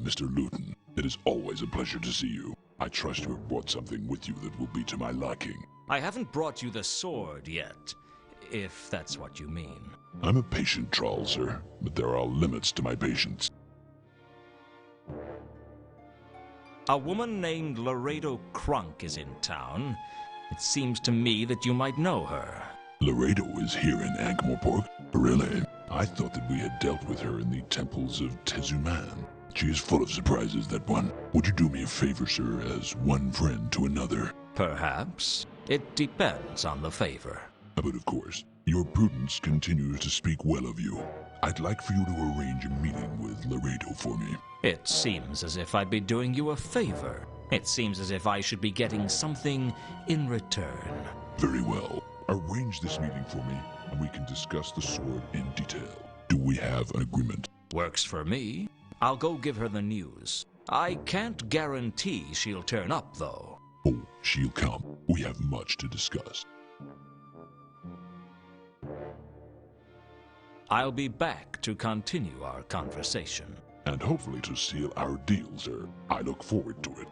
Mr. Luton. It is always a pleasure to see you. I trust you have brought something with you that will be to my liking. I haven't brought you the sword yet, if that's what you mean. I'm a patient troll, sir, but there are limits to my patience. A woman named Laredo Crunk is in town. It seems to me that you might know her. Laredo is here in Ankh-Morpork? Really? I thought that we had dealt with her in the temples of Tezuman. She is full of surprises, that one. Would you do me a favor, sir, as one friend to another? Perhaps. It depends on the favor. But of course, your prudence continues to speak well of you. I'd like for you to arrange a meeting with Laredo for me. It seems as if I'd be doing you a favor. It seems as if I should be getting something in return. Very well. Arrange this meeting for me, and we can discuss the sword in detail. Do we have an agreement? Works for me. I'll go give her the news. I can't guarantee she'll turn up, though. Oh, she'll come. We have much to discuss. I'll be back to continue our conversation. And hopefully to seal our deal, sir. I look forward to it.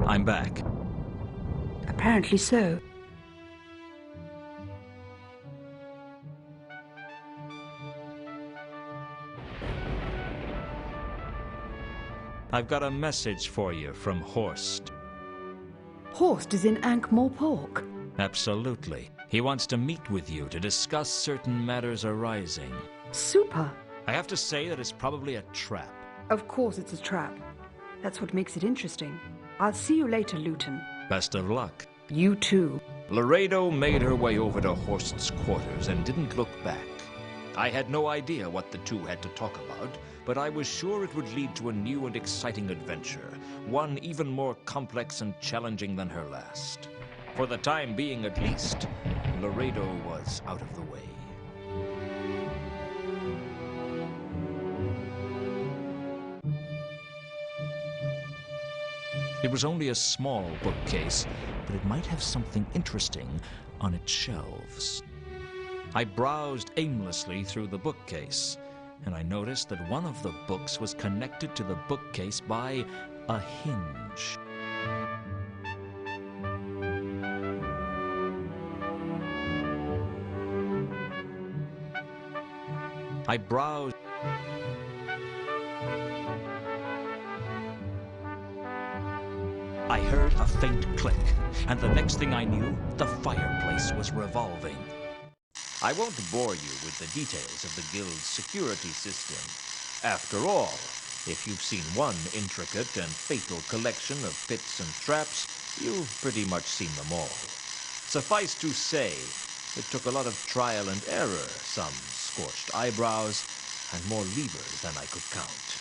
I'm back. Apparently so. I've got a message for you from Horst. Horst is in Ankh-Morpork. Absolutely. He wants to meet with you to discuss certain matters arising. Super. I have to say that it's probably a trap. Of course it's a trap. That's what makes it interesting. I'll see you later, Luton. Best of luck. You too. Laredo made her way over to Horst's quarters and didn't look back. I had no idea what the two had to talk about, but I was sure it would lead to a new and exciting adventure, one even more complex and challenging than her last. For the time being, at least, Laredo was out of the way. It was only a small bookcase, but it might have something interesting on its shelves. I browsed aimlessly through the bookcase, and I noticed that one of the books was connected to the bookcase by a hinge. I browsed. I heard a faint click, and the next thing I knew, the fireplace was revolving. I won't bore you with the details of the guild's security system. After all, if you've seen one intricate and fatal collection of pits and traps, you've pretty much seen them all. Suffice to say, it took a lot of trial and error, some scorched eyebrows, and more levers than I could count.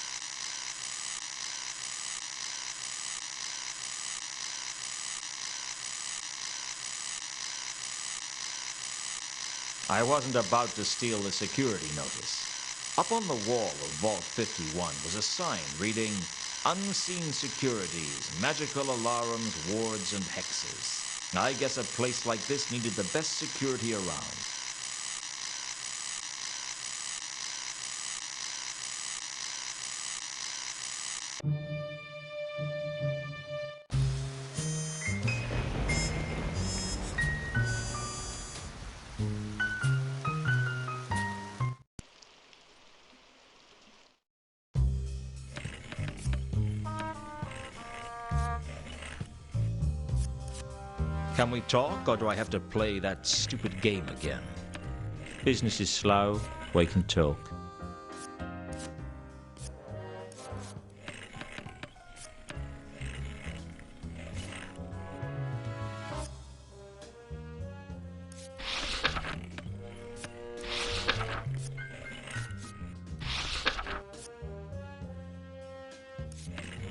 I wasn't about to steal the security notice. Up on the wall of Vault 51 was a sign reading, "Unseen Securities, Magical Alarms, Wards, and Hexes." I guess a place like this needed the best security around. Can we talk, or do I have to play that stupid game again? Business is slow. We can talk.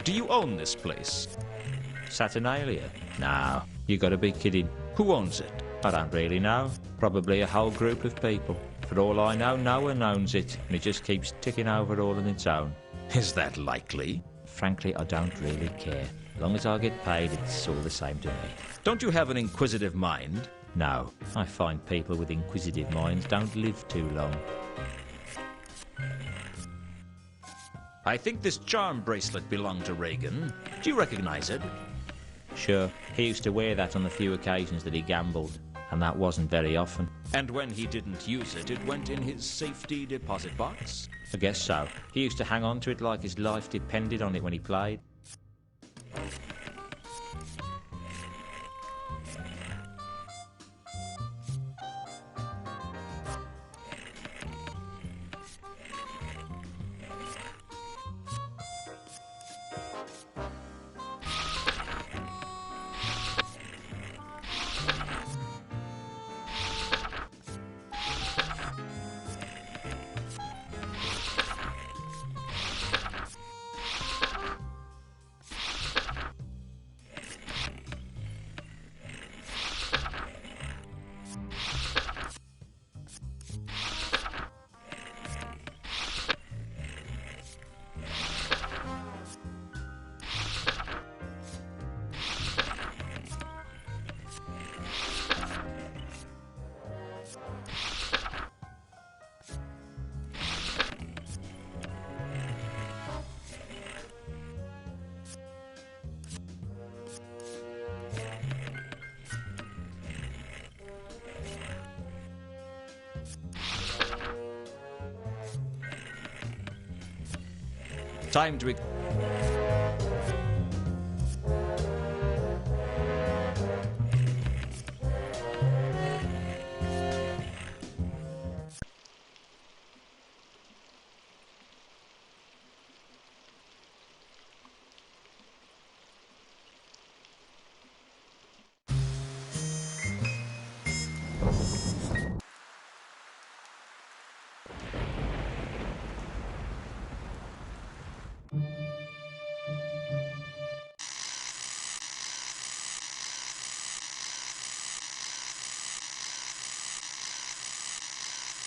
Do you own this place? Saturnalia? No, you gotta be kidding. Who owns it? I don't really know. Probably a whole group of people. For all I know, no one owns it, and it just keeps ticking over all on its own. Is that likely? Frankly, I don't really care. As long as I get paid, it's all the same to me. Don't you have an inquisitive mind? No, I find people with inquisitive minds don't live too long. I think this charm bracelet belonged to Reagan. Do you recognize it? Sure, he used to wear that on the few occasions that he gambled, and that wasn't very often. And when he didn't use it, it went in his safety deposit box? I guess so. He used to hang on to it like his life depended on it when he played. Time to...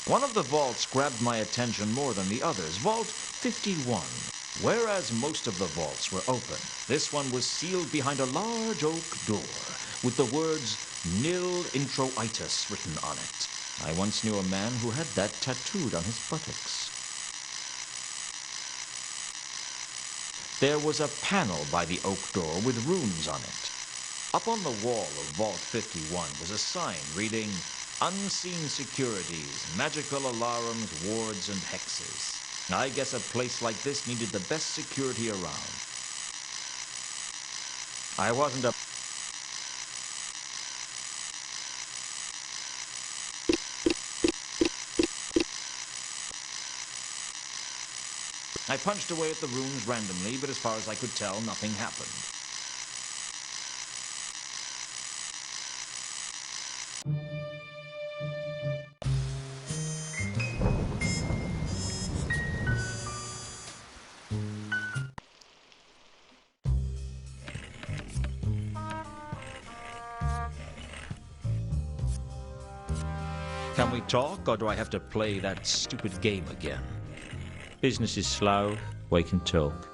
One of the vaults grabbed my attention more than the others, Vault 51. Whereas most of the vaults were open, this one was sealed behind a large oak door with the words Nil Introitus written on it. I once knew a man who had that tattooed on his buttocks. There was a panel by the oak door with runes on it. Up on the wall of Vault 51 was a sign reading, Unseen securities, magical alarms, wards, and hexes. I guess a place like this needed the best security around. I wasn't a... I punched away at the runes randomly, but as far as I could tell, nothing happened. Can we talk, or do I have to play that stupid game again? Business is slow, we can talk.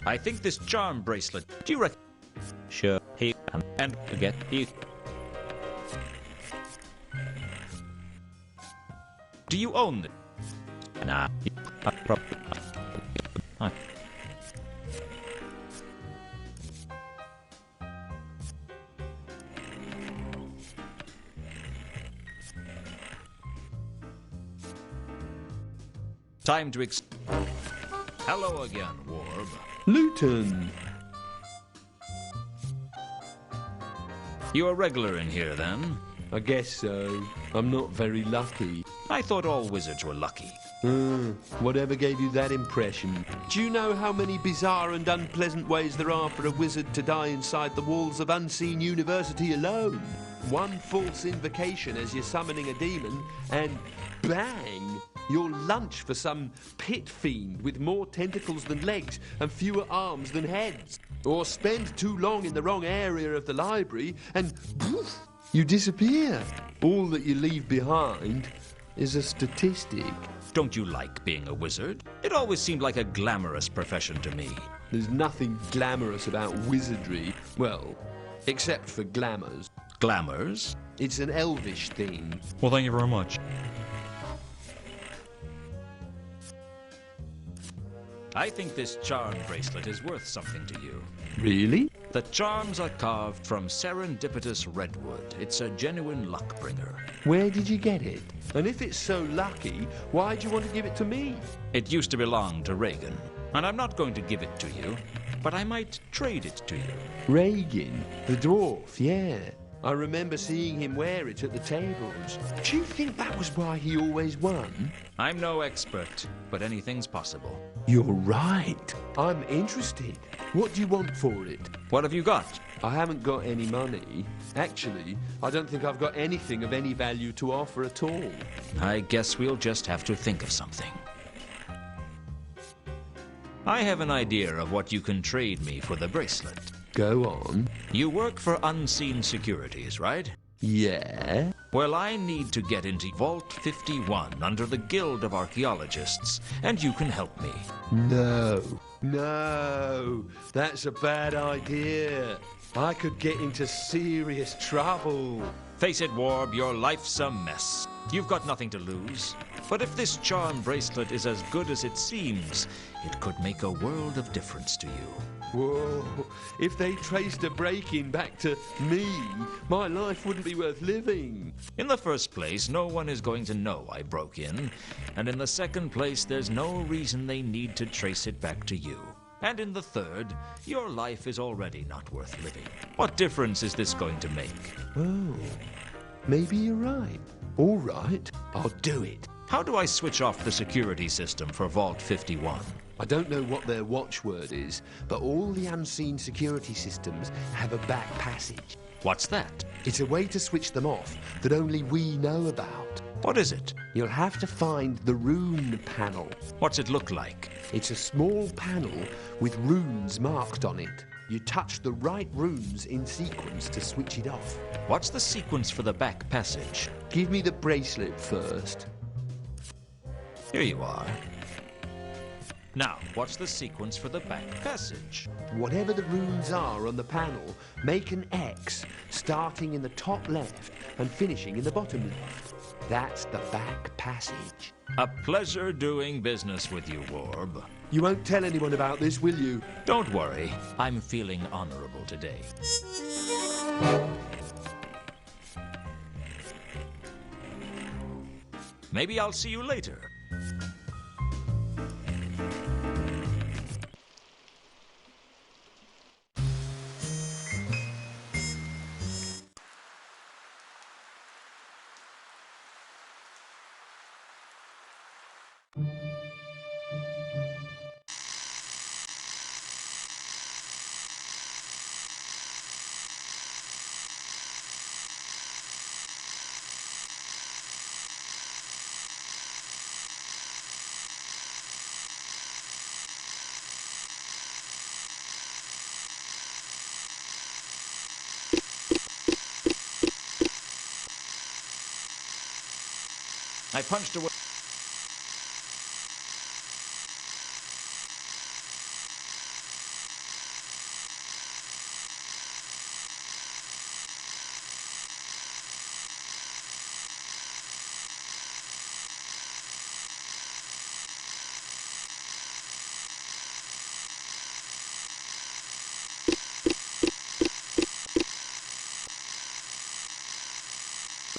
I think this charm bracelet, do you reckon? Sure, he and forget you. Do you own it? Nah, probably. Time to Hello again, Warb. Luton. You a regular in here, then? I guess so. I'm not very lucky. I thought all wizards were lucky. Whatever gave you that impression? Do you know how many bizarre and unpleasant ways there are for a wizard to die inside the walls of Unseen University alone? One false invocation as you're summoning a demon, and bang! You're lunch for some pit fiend with more tentacles than legs and fewer arms than heads. Or spend too long in the wrong area of the library and poof, you disappear. All that you leave behind is a statistic. Don't you like being a wizard? It always seemed like a glamorous profession to me. There's nothing glamorous about wizardry. Well, except for glamours. Glamours? It's an elvish thing. Well, thank you very much. I think this charm bracelet is worth something to you. Really? The charms are carved from serendipitous redwood. It's a genuine luck bringer. Where did you get it? And if it's so lucky, why do you want to give it to me? It used to belong to Reagan, and I'm not going to give it to you, but I might trade it to you. Reagan, the dwarf, yeah. I remember seeing him wear it at the tables. Do you think that was why he always won? I'm no expert, but anything's possible. You're right. I'm interested. What do you want for it? What have you got? I haven't got any money. Actually, I don't think I've got anything of any value to offer at all. I guess we'll just have to think of something. I have an idea of what you can trade me for the bracelet. Go on. You work for Unseen Securities, right? Yeah? Well, I need to get into Vault 51 under the Guild of Archaeologists, and you can help me. No, that's a bad idea. I could get into serious trouble. Face it, Warb, your life's a mess. You've got nothing to lose. But if this charm bracelet is as good as it seems, it could make a world of difference to you. Whoa, if they traced a break-in back to me, my life wouldn't be worth living. In the first place, no one is going to know I broke in. And in the second place, there's no reason they need to trace it back to you. And in the third, your life is already not worth living. What difference is this going to make? Oh, maybe you're right. All right, I'll do it. How do I switch off the security system for Vault 51? I don't know what their watchword is, but all the Unseen security systems have a back passage. What's that? It's a way to switch them off that only we know about. What is it? You'll have to find the rune panel. What's it look like? It's a small panel with runes marked on it. You touch the right runes in sequence to switch it off. What's the sequence for the back passage? Give me the bracelet first. Here you are. Now, what's the sequence for the back passage? Whatever the runes are on the panel, make an X, starting in the top left and finishing in the bottom left. That's the back passage. A pleasure doing business with you, Warb. You won't tell anyone about this, will you? Don't worry. I'm feeling honorable today. Maybe I'll see you later. I punched away.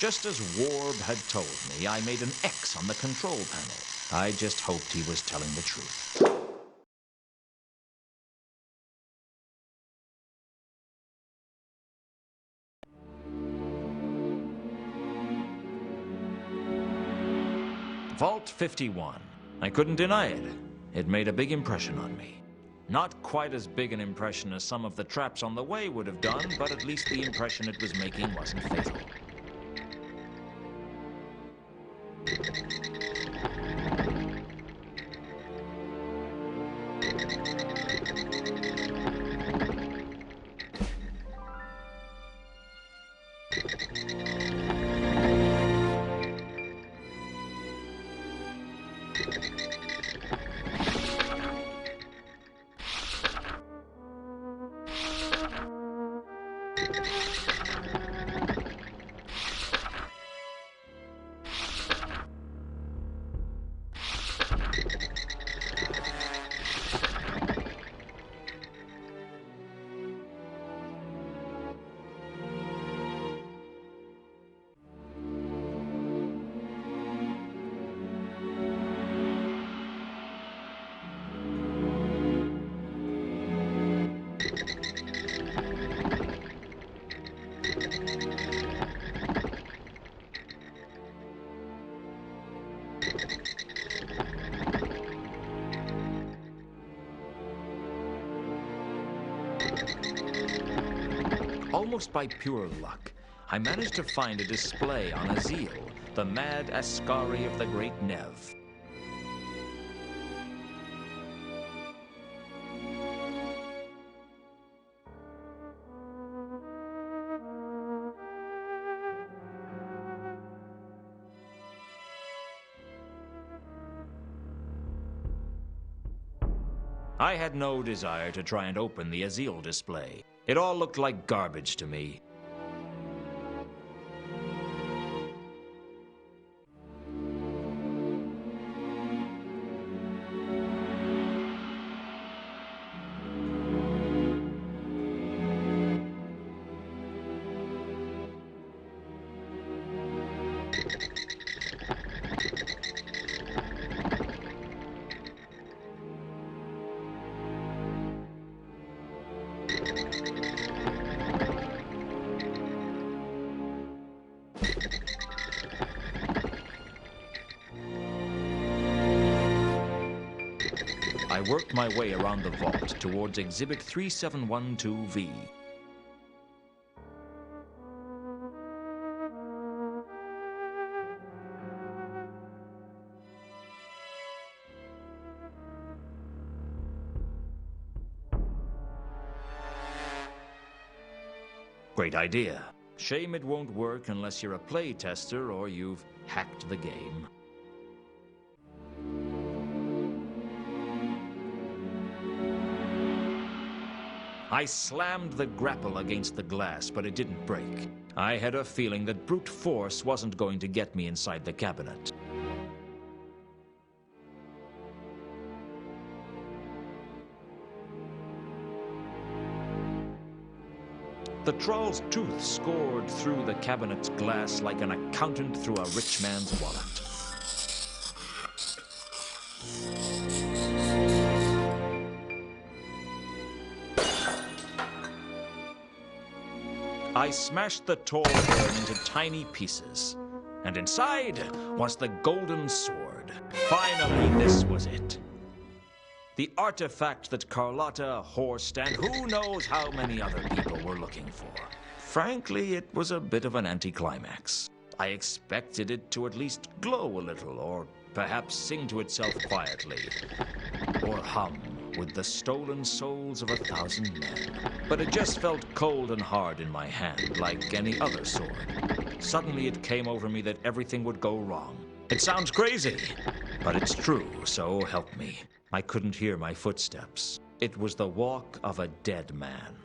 Just as Warb had told me, I made an X on the control panel. I just hoped he was telling the truth. Vault 51. I couldn't deny it. It made a big impression on me. Not quite as big an impression as some of the traps on the way would have done, but at least the impression it was making wasn't fatal. Almost by pure luck, I managed to find a display on Azil, the mad Ascari of the Great Nev. I had no desire to try and open the Azil display. It all looked like garbage to me. I worked my way around the vault towards Exhibit 3712V. Great idea. Shame it won't work unless you're a play tester or you've hacked the game. I slammed the grapple against the glass, but it didn't break. I had a feeling that brute force wasn't going to get me inside the cabinet. The troll's tooth scored through the cabinet's glass like an accountant through a rich man's wallet. I smashed the tall urn into tiny pieces, and inside was the golden sword. Finally, this was it. The artifact that Carlotta, Horst, and who knows how many other people were looking for. Frankly, it was a bit of an anticlimax. I expected it to at least glow a little, or perhaps sing to itself quietly, or hum with the stolen souls of 1,000 men. But it just felt cold and hard in my hand, like any other sword. Suddenly it came over me that everything would go wrong. It sounds crazy, but it's true, so help me. I couldn't hear my footsteps. It was the walk of a dead man.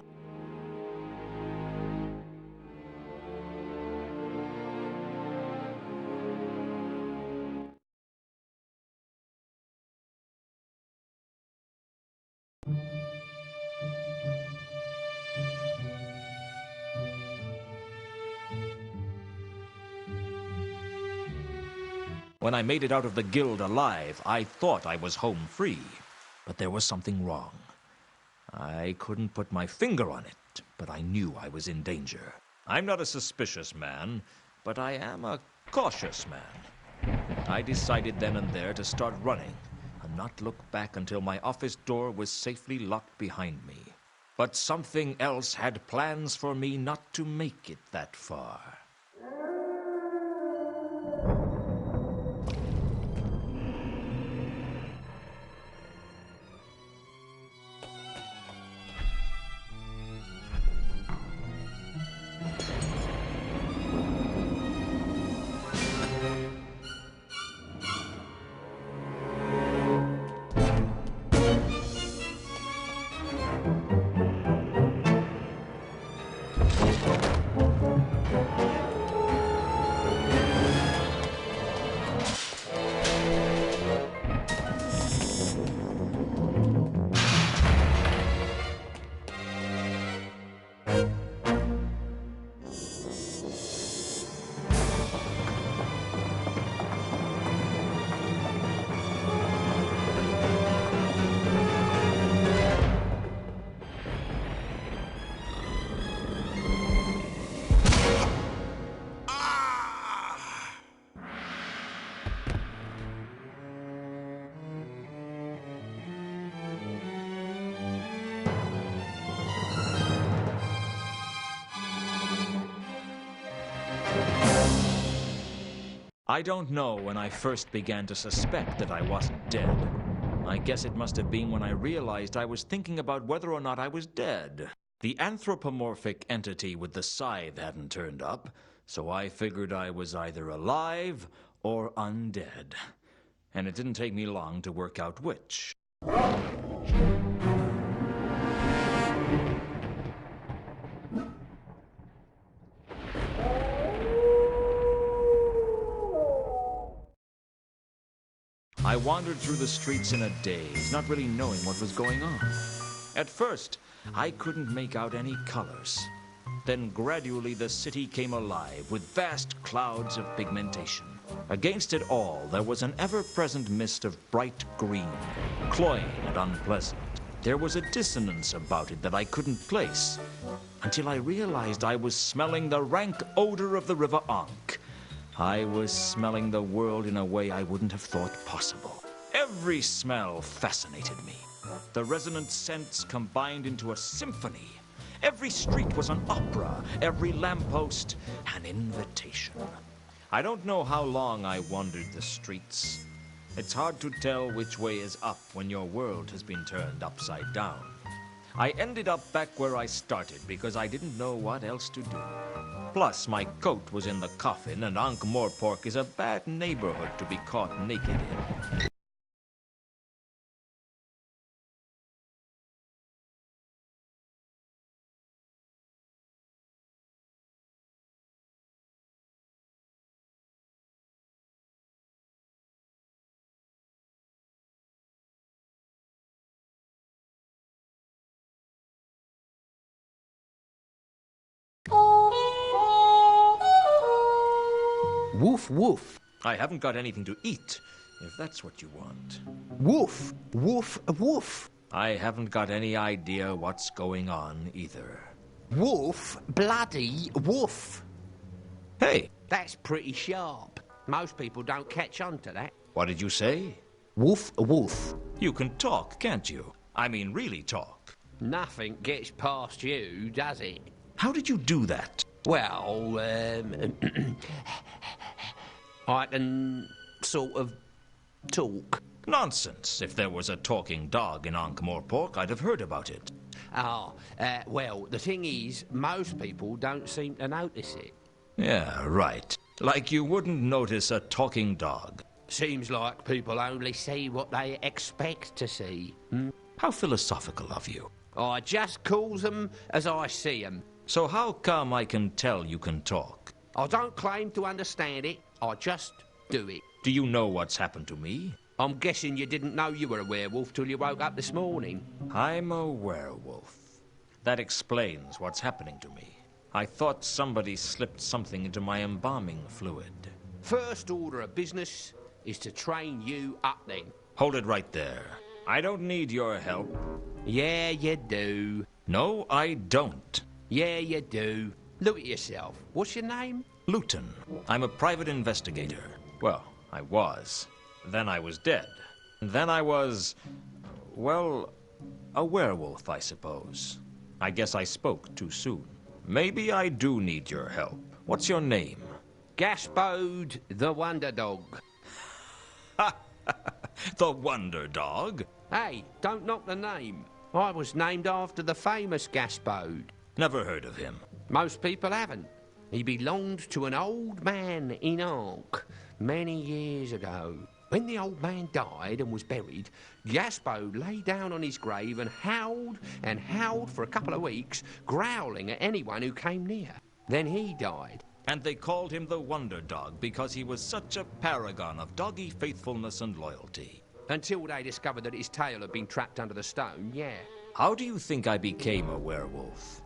When I made it out of the guild alive, I thought I was home free. But there was something wrong. I couldn't put my finger on it, but I knew I was in danger. I'm not a suspicious man, but I am a cautious man. I decided then and there to start running and not look back until my office door was safely locked behind me. But something else had plans for me not to make it that far. I don't know when I first began to suspect that I wasn't dead. I guess it must have been when I realized I was thinking about whether or not I was dead. The anthropomorphic entity with the scythe hadn't turned up, so I figured I was either alive or undead. And it didn't take me long to work out which. I wandered through the streets in a daze, not really knowing what was going on. At first, I couldn't make out any colors. Then gradually the city came alive with vast clouds of pigmentation. Against it all, there was an ever-present mist of bright green, cloying and unpleasant. There was a dissonance about it that I couldn't place, until I realized I was smelling the rank odor of the River Ankh. I was smelling the world in a way I wouldn't have thought possible. Every smell fascinated me. The resonant scents combined into a symphony. Every street was an opera, every lamppost an invitation. I don't know how long I wandered the streets. It's hard to tell which way is up when your world has been turned upside down. I ended up back where I started because I didn't know what else to do. Plus, my coat was in the coffin, and Ankh-Morpork is a bad neighborhood to be caught naked in. Woof, woof. I haven't got anything to eat, if that's what you want. Woof, woof, woof. I haven't got any idea what's going on either. Woof, bloody woof. Hey, That's pretty sharp. Most people don't catch on to that. what did you say? Woof, woof. You can talk, can't you? I mean, really talk. Nothing gets past you, does it? How did you do that? Well, I can sort of talk. Nonsense. If there was a talking dog in Ankh-Morpork, I'd have heard about it. Well, the thing is, most people don't seem to notice it. Yeah, right. Like you wouldn't notice a talking dog. Seems like people only see what they expect to see. How philosophical of you. I just calls them as I see them. So how come I can tell you can talk? I don't claim to understand it, I just do it. Do you know what's happened to me? I'm guessing you didn't know you were a werewolf till you woke up this morning. I'm a werewolf. That explains what's happening to me. I thought somebody slipped something into my embalming fluid. First order of business is to train you up then. Hold it right there. I don't need your help. Yeah, you do. No, I don't. Yeah, you do. Look at yourself. What's your name? Luton. I'm a private investigator. Well, I was. Then I was dead. Then I was... well, a werewolf, I suppose. I guess I spoke too soon. Maybe I do need your help. What's your name? Gaspode the Wonder Dog. The Wonder Dog? Hey, don't knock the name. I was named after the famous Gaspode. Never heard of him. Most people haven't. He belonged to an old man in Ark many years ago. When the old man died and was buried, Gaspode lay down on his grave and howled for a couple of weeks, growling at anyone who came near. Then he died. And they called him the Wonder Dog because he was such a paragon of doggy faithfulness and loyalty. Until they discovered that his tail had been trapped under the stone, yeah. How do you think I became a werewolf?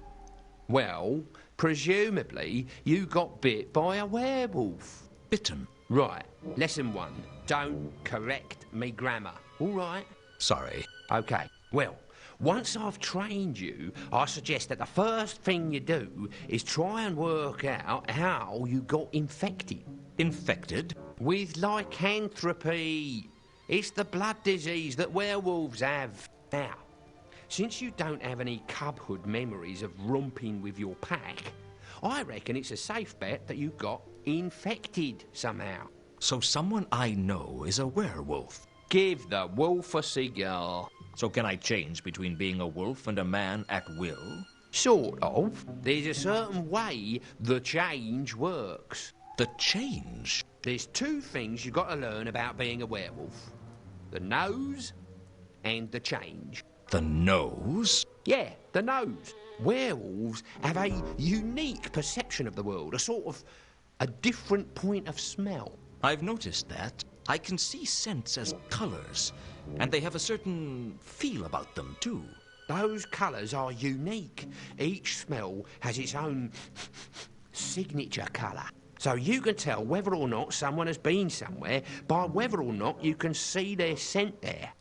Well, presumably you got bit by a werewolf. Bitten? Right. Lesson 1. Don't correct me grammar. All right? Sorry. Okay. Well, once I've trained you, I suggest that the first thing you do is try and work out how you got infected. Infected? With lycanthropy. It's the blood disease that werewolves have. Now, since you don't have any cubhood memories of romping with your pack, I reckon it's a safe bet that you got infected somehow. So someone I know is a werewolf. Give the wolf a cigar. So can I change between being a wolf and a man at will? Sort of. There's a certain way the change works. The change? There's 2 things you've got to learn about being a werewolf. The nose and the change. The nose? Yeah, the nose. Werewolves have a unique perception of the world, a different point of smell. I've noticed that. I can see scents as colours, and they have a certain feel about them, too. Those colours are unique. Each smell has its own signature colour. So you can tell whether or not someone has been somewhere by whether or not you can see their scent there.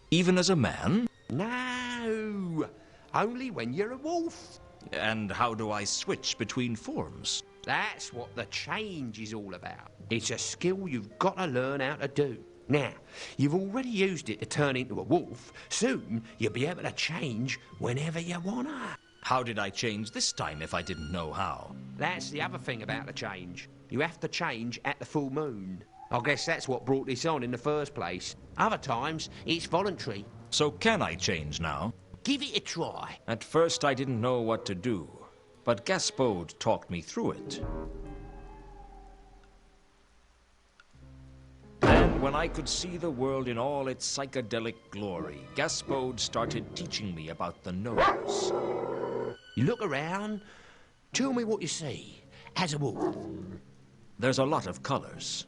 Even as a man? No, only when you're a wolf. And how do I switch between forms? That's what the change is all about. It's a skill you've got to learn how to do. Now, you've already used it to turn into a wolf. Soon, you'll be able to change whenever you wanna. How did I change this time if I didn't know how? That's the other thing about the change. You have to change at the full moon. I guess that's what brought this on in the first place. Other times, it's voluntary. So can I change now? Give it a try. At first I didn't know what to do, but Gaspode talked me through it. Then, when I could see the world in all its psychedelic glory, Gaspode started teaching me about the nose. You look around, tell me what you see as a wolf. There's a lot of colours.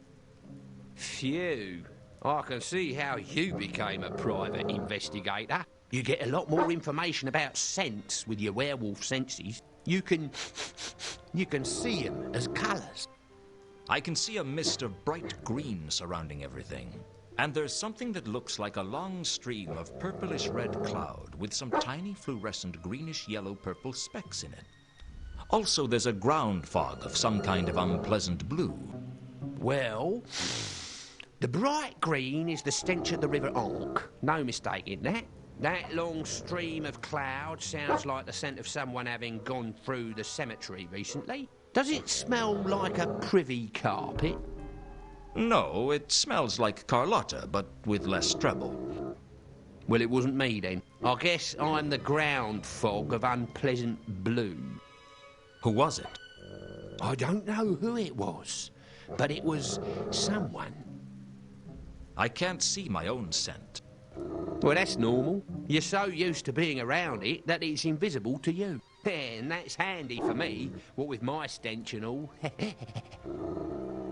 Phew. I can see how you became a private investigator. You get a lot more information about scents with your werewolf senses. You can see them as colours. I can see a mist of bright green surrounding everything. And there's something that looks like a long stream of purplish red cloud with some tiny fluorescent greenish yellow purple specks in it. Also, there's a ground fog of some kind of unpleasant blue. Well, the bright green is the stench of the River Ark. No mistaking that. That long stream of cloud sounds like the scent of someone having gone through the cemetery recently. Does it smell like a privy carpet? No, it smells like Carlotta, but with less treble. Well, it wasn't me then. I guess I'm the ground fog of unpleasant blue. Who was it? I don't know who it was, but it was someone. I can't see my own scent. Well, that's normal. You're so used to being around it that it's invisible to you. And that's handy for me, what with my stench and all.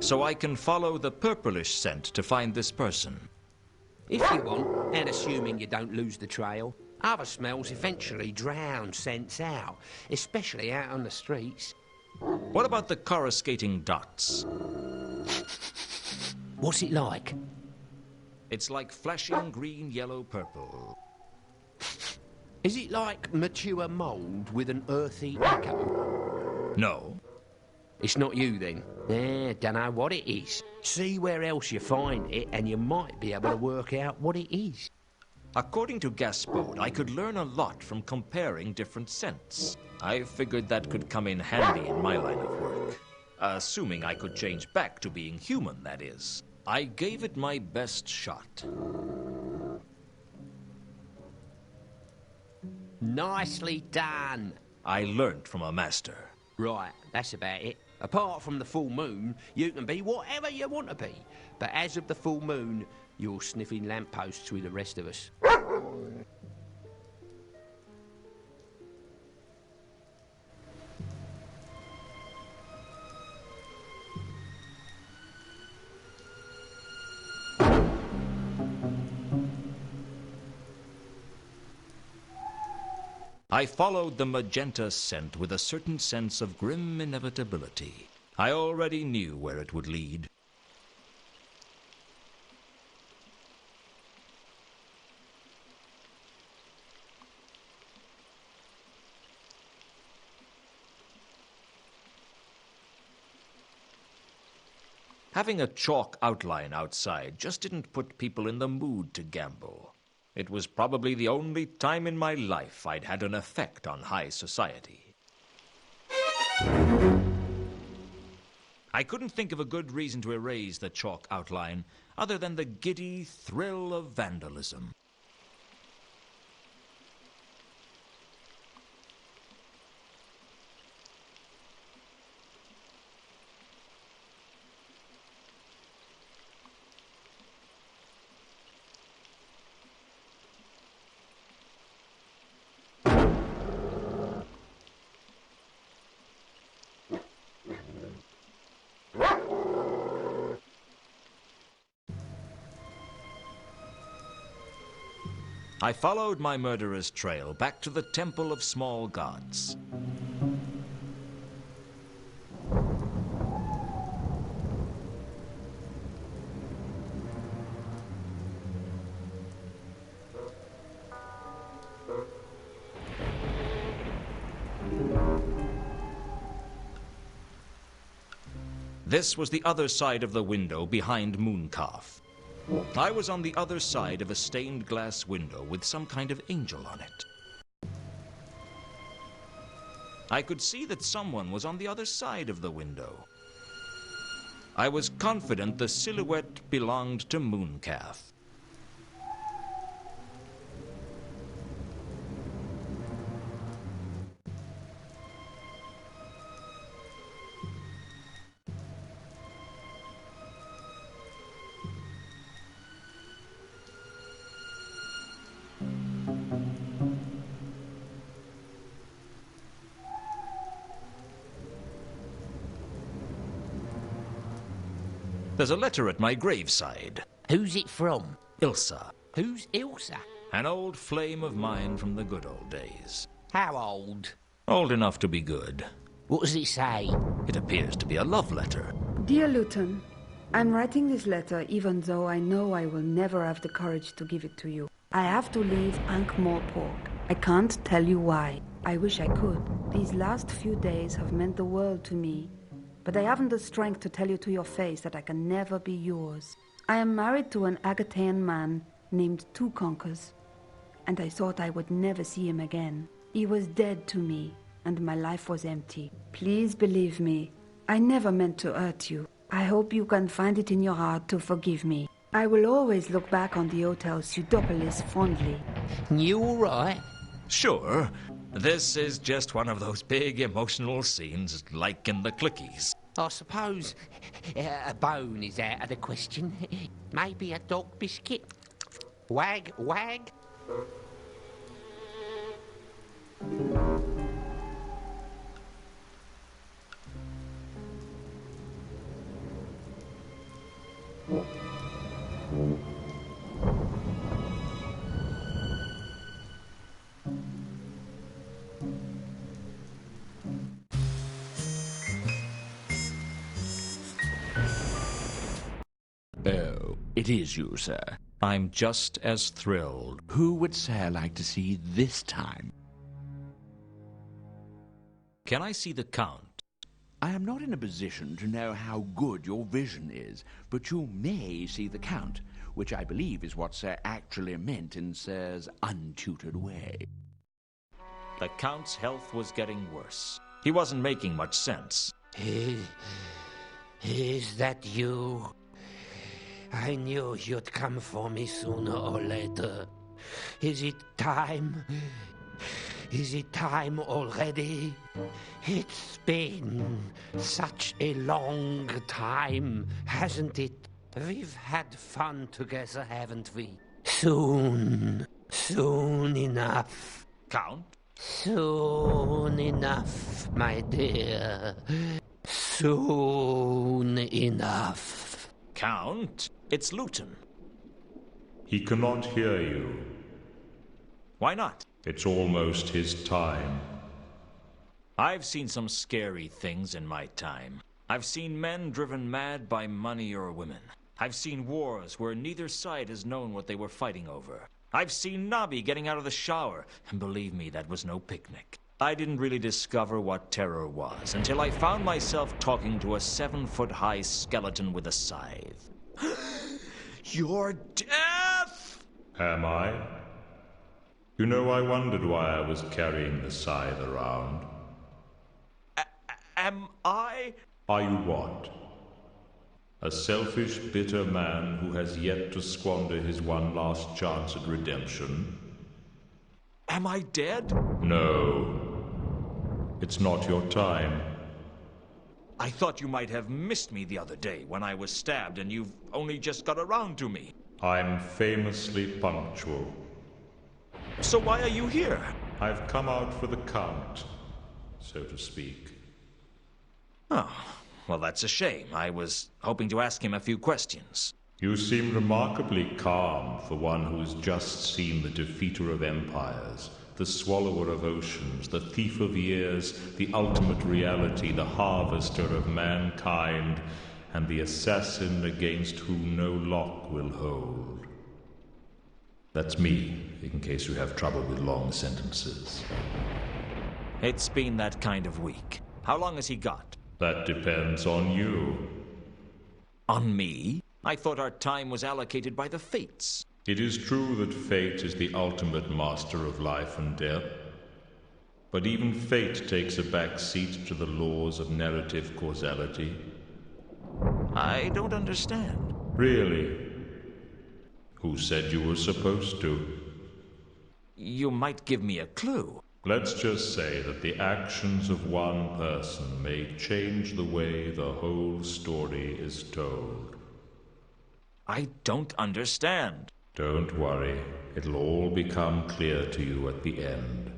So I can follow the purplish scent to find this person. If you want, and assuming you don't lose the trail. Other smells eventually drown scents out, especially out on the streets. What about the coruscating dots? What's it like? It's like flashing green, yellow, purple. Is it like mature mould with an earthy echo? No. It's not you then? Dunno what it is. See where else you find it and you might be able to work out what it is. According to Gaspode, I could learn a lot from comparing different scents. I figured that could come in handy in my line of work. Assuming I could change back to being human, that is. I gave it my best shot. Nicely done. I learned from a master. Right, that's about it. Apart from the full moon, you can be whatever you want to be. But as of the full moon, you're sniffing lampposts with the rest of us. I followed the magenta scent with a certain sense of grim inevitability. I already knew where it would lead. Having a chalk outline outside just didn't put people in the mood to gamble. It was probably the only time in my life I'd had an effect on high society. I couldn't think of a good reason to erase the chalk outline other than the giddy thrill of vandalism. I followed my murderer's trail back to the Temple of Small Gods. This was the other side of the window behind Mooncalf. I was on the other side of a stained glass window with some kind of angel on it. I could see that someone was on the other side of the window. I was confident the silhouette belonged to Mooncalf. There's a letter at my graveside. Who's it from? Ilsa, Who's Ilsa? an old flame of mine from the good old days. How old? Old enough to be good. What does it say? It appears to be a love letter. Dear Luton, I'm writing this letter even though I know I will never have the courage to give it to you. I have to leave Ankh-Morpork. I can't tell you why. I wish I could. These last few days have meant the world to me. But I haven't the strength to tell you to your face that I can never be yours. I am married to an Agatean man named Two Conkers, and I thought I would never see him again. He was dead to me, and my life was empty. Please believe me, I never meant to hurt you. I hope you can find it in your heart to forgive me. I will always look back on the Hotel Pseudopolis fondly. You all right? Sure. This is just one of those big emotional scenes like in the Clickies. I suppose a bone is out of the question. Maybe a dog biscuit. Wag, wag. Oh, it is you, sir. I'm just as thrilled. Who would Sir like to see this time? Can I see the Count? I am not in a position to know how good your vision is, but you may see the Count, which I believe is what Sir actually meant in Sir's untutored way. The Count's health was getting worse. He wasn't making much sense. Is that you? I knew you'd come for me sooner or later. Is it time? Is it time already? It's been such a long time, hasn't it? We've had fun together, haven't we? Soon enough. Count? Soon enough, my dear. Soon enough. Count? It's Luton. He cannot hear you. Why not? It's almost his time. I've seen some scary things in my time. I've seen men driven mad by money or women. I've seen wars where neither side has known what they were fighting over. I've seen Nobby getting out of the shower, and believe me, that was no picnic. I didn't really discover what terror was until I found myself talking to a 7-foot-high skeleton with a scythe. Your death! Am I? You know, I wondered why I was carrying the scythe around. Am I? Are you what? A selfish, bitter man who has yet to squander his one last chance at redemption? Am I dead? No. It's not your time. I thought you might have missed me the other day when I was stabbed and you've only just got around to me. I'm famously punctual. So why are you here? I've come out for the Count, so to speak. Oh, well, that's a shame. I was hoping to ask him a few questions. You seem remarkably calm for one who has just seen the defeater of empires, the swallower of oceans, the thief of years, the ultimate reality, the harvester of mankind, and the assassin against whom no lock will hold. That's me, in case you have trouble with long sentences. It's been that kind of week. How long has he got? That depends on you. On me? I thought our time was allocated by the fates. It is true that fate is the ultimate master of life and death. But even fate takes a back seat to the laws of narrative causality. I don't understand. Really? Who said you were supposed to? You might give me a clue. Let's just say that the actions of one person may change the way the whole story is told. I don't understand. Don't worry. It'll all become clear to you at the end.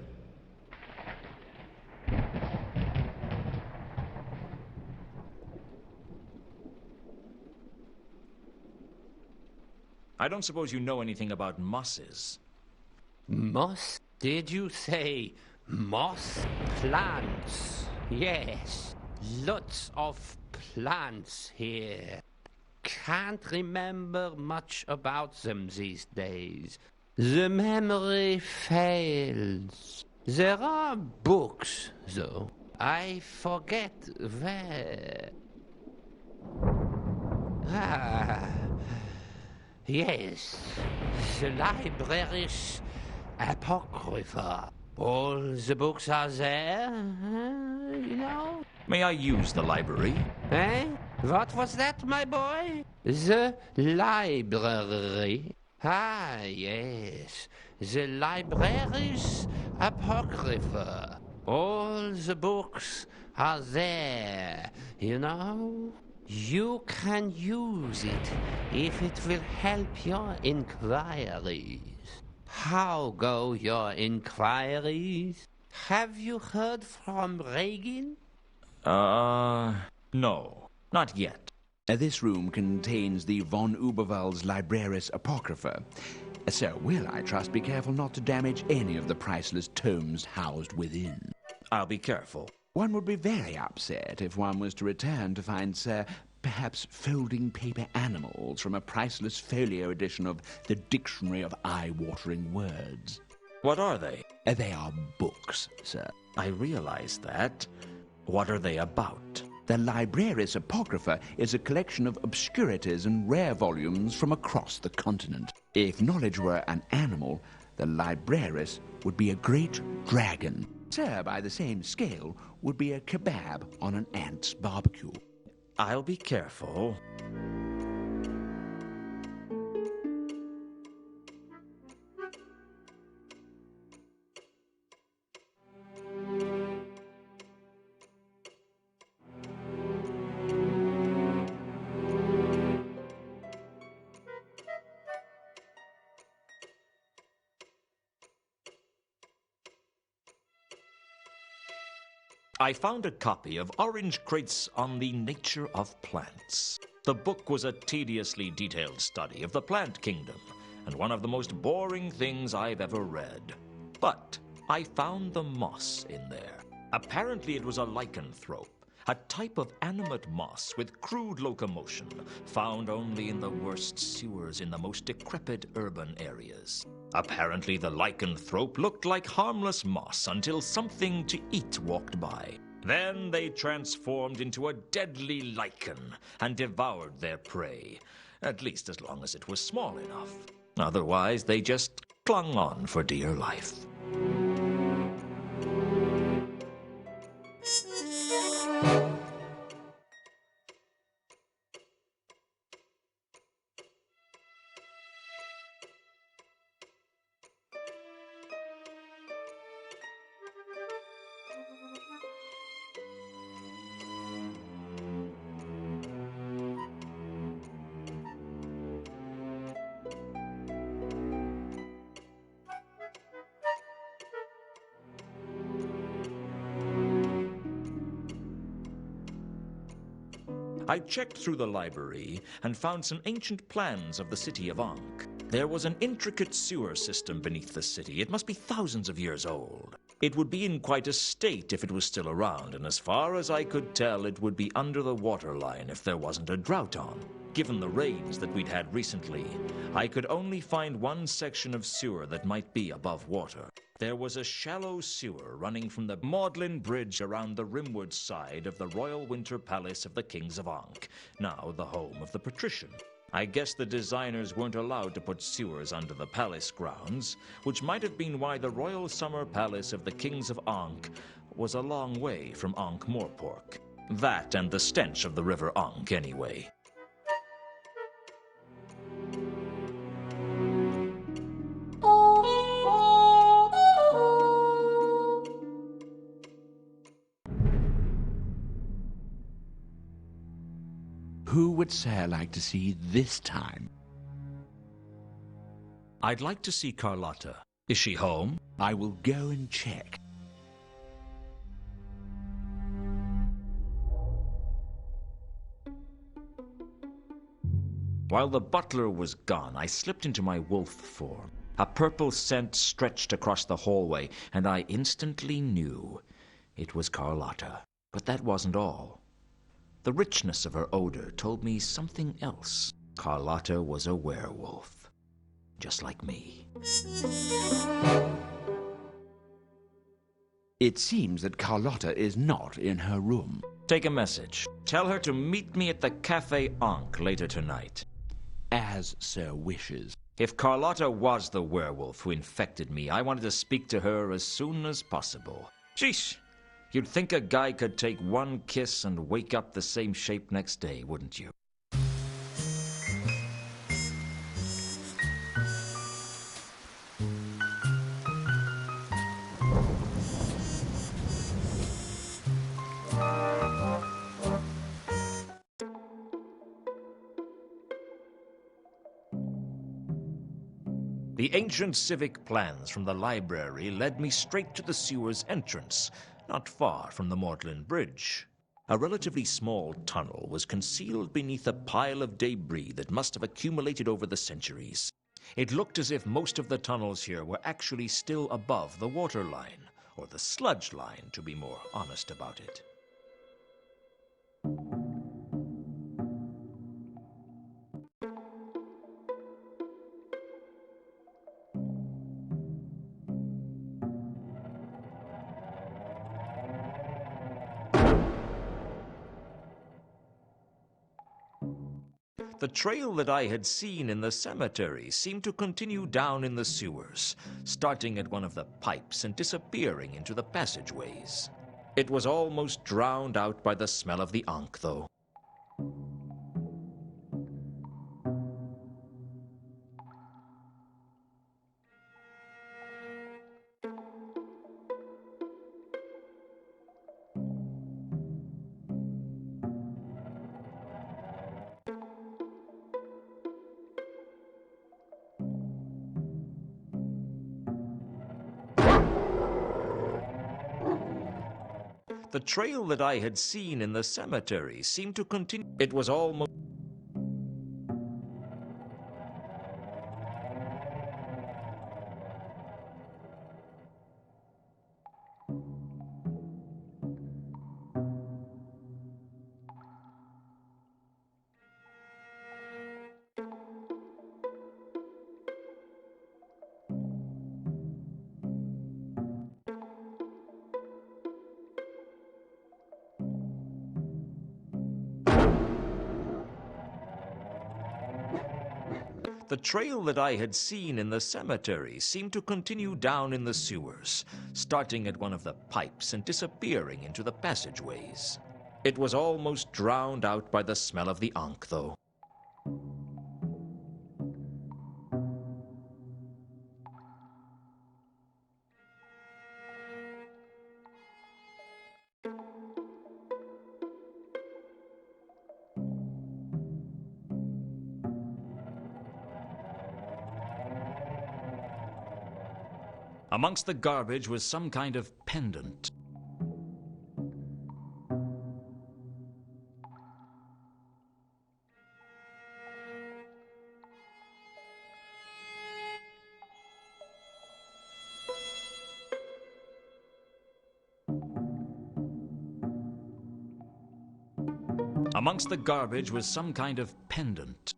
I don't suppose you know anything about mosses. Moss? Did you say moss plants? Yes, lots of plants here. Can't remember much about them these days. The memory fails. There are books, though. I forget where. Yes, the library's Apocrypha. All the books are there, you know? May I use the library? Eh? What was that, my boy? The library. Ah, yes. The library's Apocrypha. All the books are there, you know? You can use it if it will help your inquiries. How go your inquiries? Have you heard from Reagan? No, not yet. This room contains the von Uberwald's Libraris Apocrypha. So will, I trust, be careful not to damage any of the priceless tomes housed within. I'll be careful. One would be very upset if one was to return to find Sir Perhaps folding paper animals from a priceless folio edition of the Dictionary of Eye-Watering Words. What are they? They are books, sir. I realize that. What are they about? The Libraris Apocrypha is a collection of obscurities and rare volumes from across the continent. If knowledge were an animal, the Libraris would be a great dragon. Sir, by the same scale, would be a kebab on an ant's barbecue. I'll be careful. I found a copy of Orange Crates on the Nature of Plants. The book was a tediously detailed study of the plant kingdom, and one of the most boring things I've ever read. But I found the moss in there. Apparently it was a lycanthrope, a type of animate moss with crude locomotion, found only in the worst sewers in the most decrepit urban areas. Apparently the lycanthrope looked like harmless moss until something to eat walked by. Then they transformed into a deadly lichen and devoured their prey, at least as long as it was small enough. Otherwise, they just clung on for dear life. I checked through the library and found some ancient plans of the city of Ankh. There was an intricate sewer system beneath the city. It must be thousands of years old. It would be in quite a state if it was still around, and as far as I could tell, it would be under the waterline if there wasn't a drought on. Given the rains that we'd had recently, I could only find one section of sewer that might be above water. There was a shallow sewer running from the Magdalen Bridge around the rimward side of the Royal Winter Palace of the Kings of Ankh, now the home of the patrician. I guess the designers weren't allowed to put sewers under the palace grounds, which might have been why the Royal Summer Palace of the Kings of Ankh was a long way from Ankh-Morpork. That and the stench of the river Ankh, anyway. Who would Sir like to see this time? I'd like to see Carlotta. Is she home? I will go and check. While the butler was gone, I slipped into my wolf form. A purple scent stretched across the hallway, and I instantly knew it was Carlotta. But that wasn't all. The richness of her odor told me something else. Carlotta was a werewolf, just like me. It seems that Carlotta is not in her room. Take a message. Tell her to meet me at the Café Ankh later tonight. As Sir wishes. If Carlotta was the werewolf who infected me, I wanted to speak to her as soon as possible. Sheesh! You'd think a guy could take one kiss and wake up the same shape next day, wouldn't you? The ancient civic plans from the library led me straight to the sewer's entrance, not far from the Magdalen Bridge. A relatively small tunnel was concealed beneath a pile of debris that must have accumulated over the centuries. It looked as if most of the tunnels here were actually still above the water line, or the sludge line, to be more honest about it. The trail that I had seen in the cemetery seemed to continue down in the sewers, starting at one of the pipes and disappearing into the passageways. It was almost drowned out by the smell of the ankh, though. The trail that I had seen in the cemetery seemed to continue. It was almost... The trail that I had seen in the cemetery seemed to continue down in the sewers, starting at one of the pipes and disappearing into the passageways. It was almost drowned out by the smell of the ankh, though. Amongst the garbage was some kind of pendant. Amongst the garbage was some kind of pendant.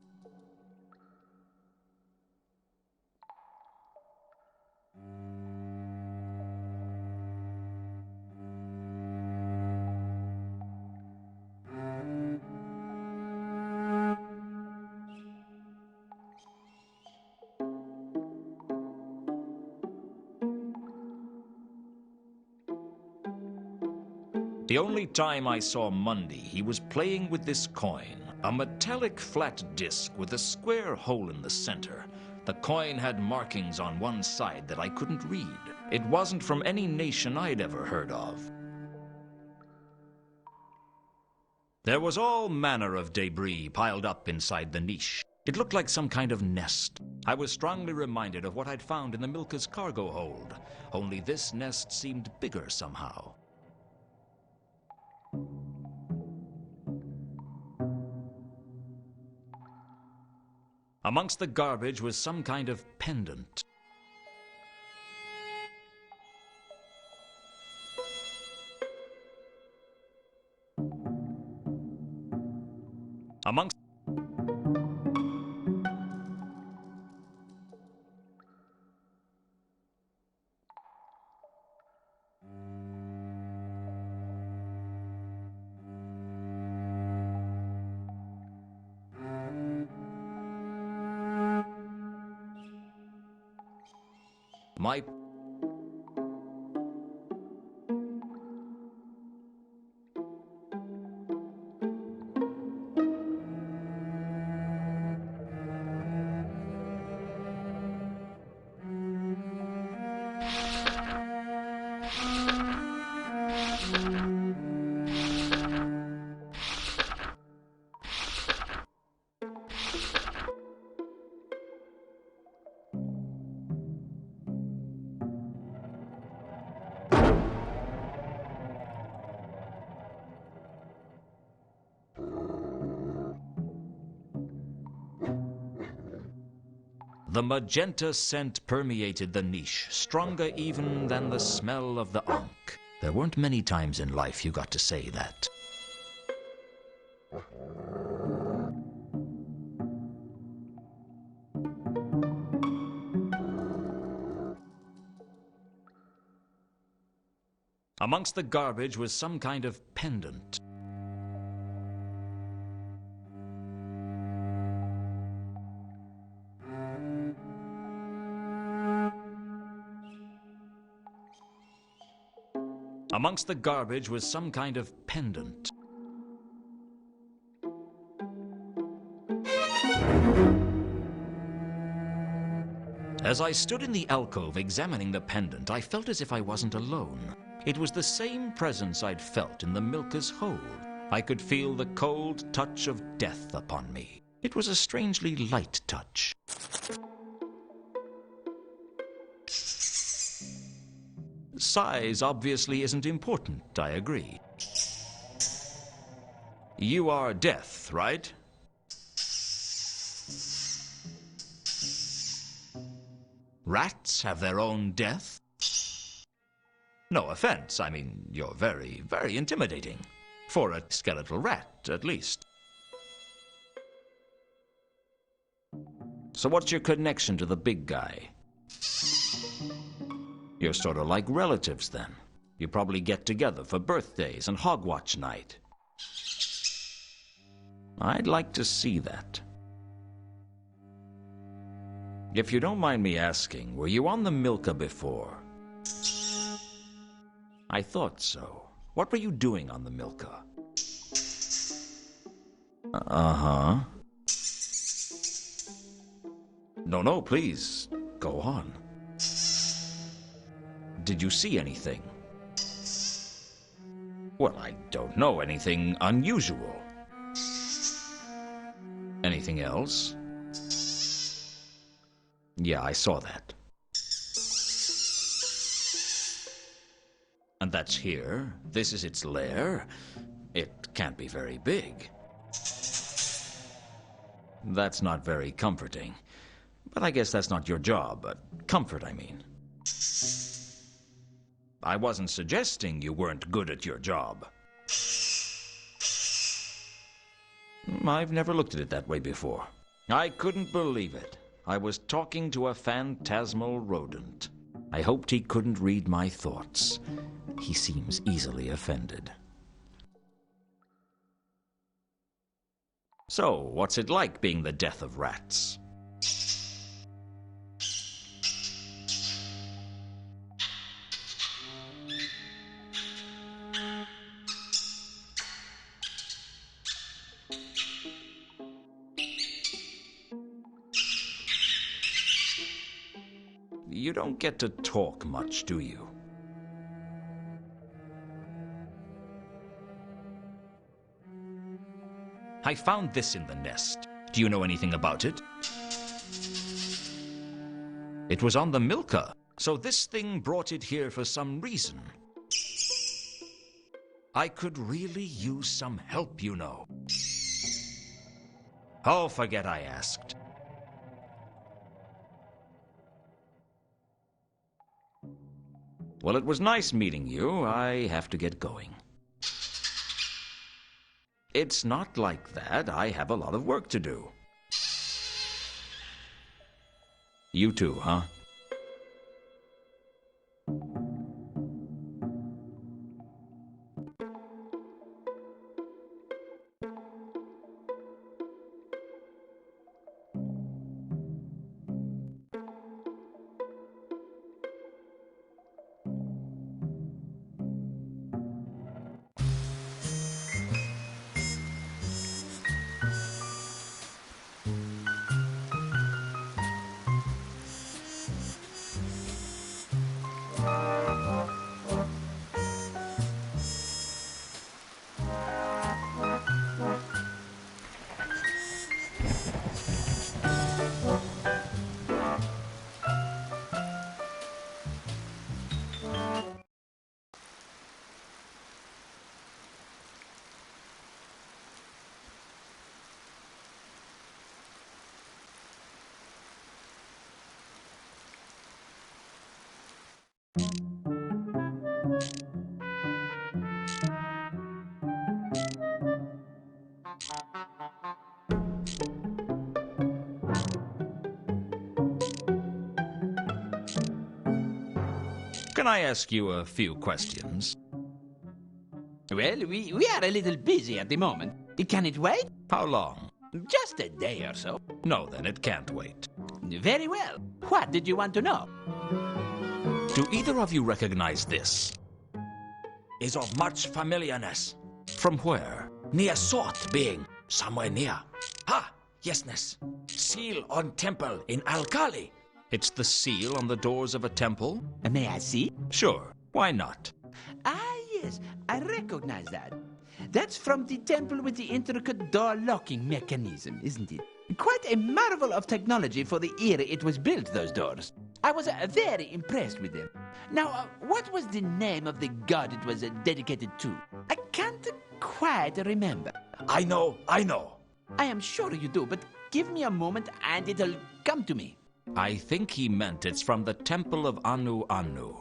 The only time I saw Mundy, he was playing with this coin, a metallic flat disc with a square hole in the center. The coin had markings on one side that I couldn't read. It wasn't from any nation I'd ever heard of. There was all manner of debris piled up inside the niche. It looked like some kind of nest. I was strongly reminded of what I'd found in the Milka's cargo hold, only this nest seemed bigger somehow. Amongst the garbage was some kind of pendant. Amongst my The magenta scent permeated the niche, stronger even than the smell of the ankh. There weren't many times in life you got to say that. Amongst the garbage was some kind of pendant. Amongst the garbage was some kind of pendant. As I stood in the alcove examining the pendant, I felt as if I wasn't alone. It was the same presence I'd felt in the Milka's hold. I could feel the cold touch of death upon me. It was a strangely light touch. Size obviously isn't important, I agree. You are Death, right? Rats have their own death? No offense, I mean, you're very, very intimidating. For a skeletal rat, at least. So what's your connection to the big guy? You're sort of like relatives, then. You probably get together for birthdays and hogwatch night. I'd like to see that. If you don't mind me asking, were you on the Milka before? I thought so. What were you doing on the Milka? Uh-huh. No, please, go on. Did you see anything? Well, I don't know, anything unusual. Anything else? Yeah, I saw that. And that's here? This is its lair? It can't be very big. That's not very comforting. But I guess that's not your job. Comfort, I mean. I wasn't suggesting you weren't good at your job. I've never looked at it that way before. I couldn't believe it. I was talking to a phantasmal rodent. I hoped he couldn't read my thoughts. He seems easily offended. So, what's it like being the death of rats? You don't get to talk much, do you? I found this in the nest. Do you know anything about it? It was on the Milka, so this thing brought it here for some reason. I could really use some help, you know. Oh, forget I asked. Well, it was nice meeting you. I have to get going. It's not like that. I have a lot of work to do. You too, huh? Can I ask you a few questions? Well, we are a little busy at the moment. Can it wait? How long? Just a day or so. No, then it can't wait. Very well. What did you want to know? Do either of you recognize this? is of much familiarness. From where? Near Sort being somewhere near. Ha! Yesness. Seal on temple in Alkali. It's the seal on the doors of a temple? May I see? Sure. Why not? Ah, yes, I recognize that. That's from the temple with the intricate door locking mechanism, isn't it? Quite a marvel of technology for the era it was built, those doors. I was very impressed with them. Now, what was the name of the god it was dedicated to? I can't quite remember. I know. I am sure you do, but give me a moment and it'll come to me. I think he meant it's from the temple of Anu Anu.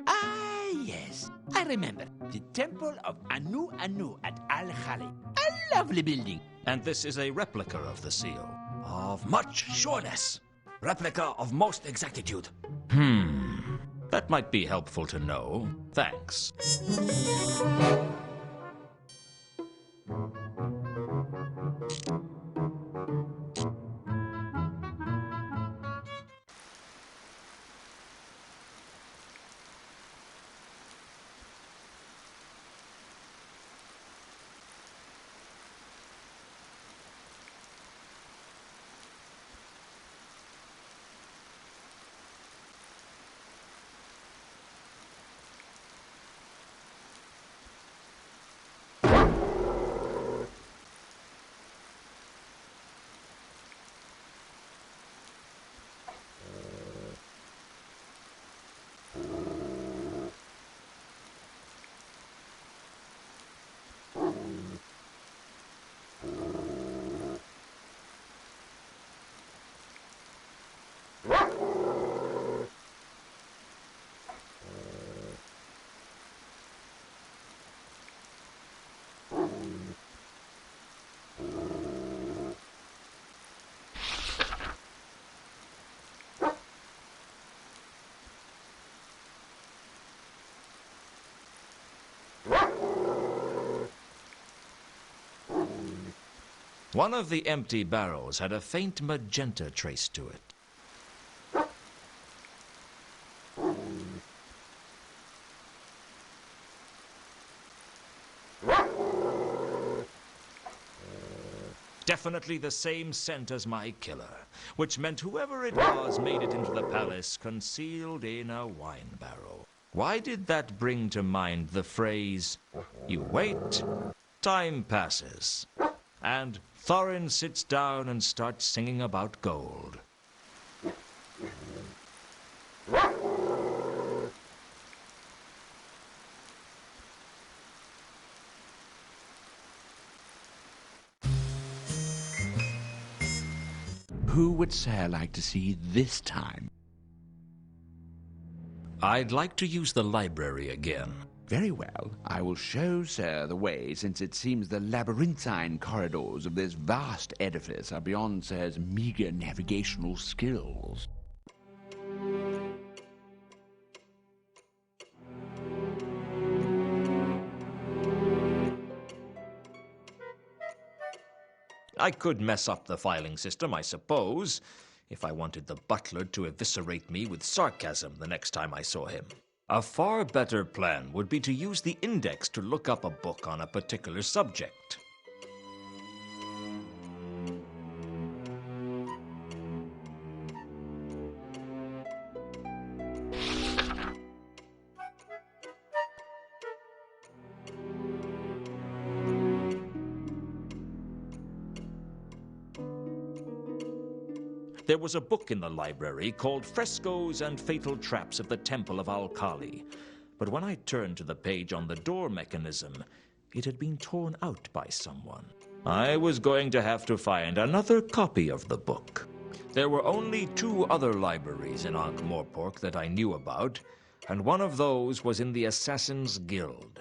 Ah, yes. I remember. The Temple of Anu Anu at Al-Khali. A lovely building. And this is a replica of the seal. Of much sureness. Replica of most exactitude. That might be helpful to know. Thanks. One of the empty barrels had a faint magenta trace to it. Definitely the same scent as my killer, which meant whoever it was made it into the palace concealed in a wine barrel. Why did that bring to mind the phrase, "You wait, time passes," and Thorin sits down and starts singing about gold? Who would Sir like to see this time? I'd like to use the library again. Very well. I will show Sir the way, since it seems the labyrinthine corridors of this vast edifice are beyond Sir's meager navigational skills. I could mess up the filing system, I suppose, if I wanted the butler to eviscerate me with sarcasm the next time I saw him. A far better plan would be to use the index to look up a book on a particular subject. There was a book in the library called Frescoes and Fatal Traps of the Temple of Alkali. But when I turned to the page on the door mechanism, it had been torn out by someone. I was going to have to find another copy of the book. There were only 2 other libraries in Ankh-Morpork that I knew about, and one of those was in the Assassin's Guild.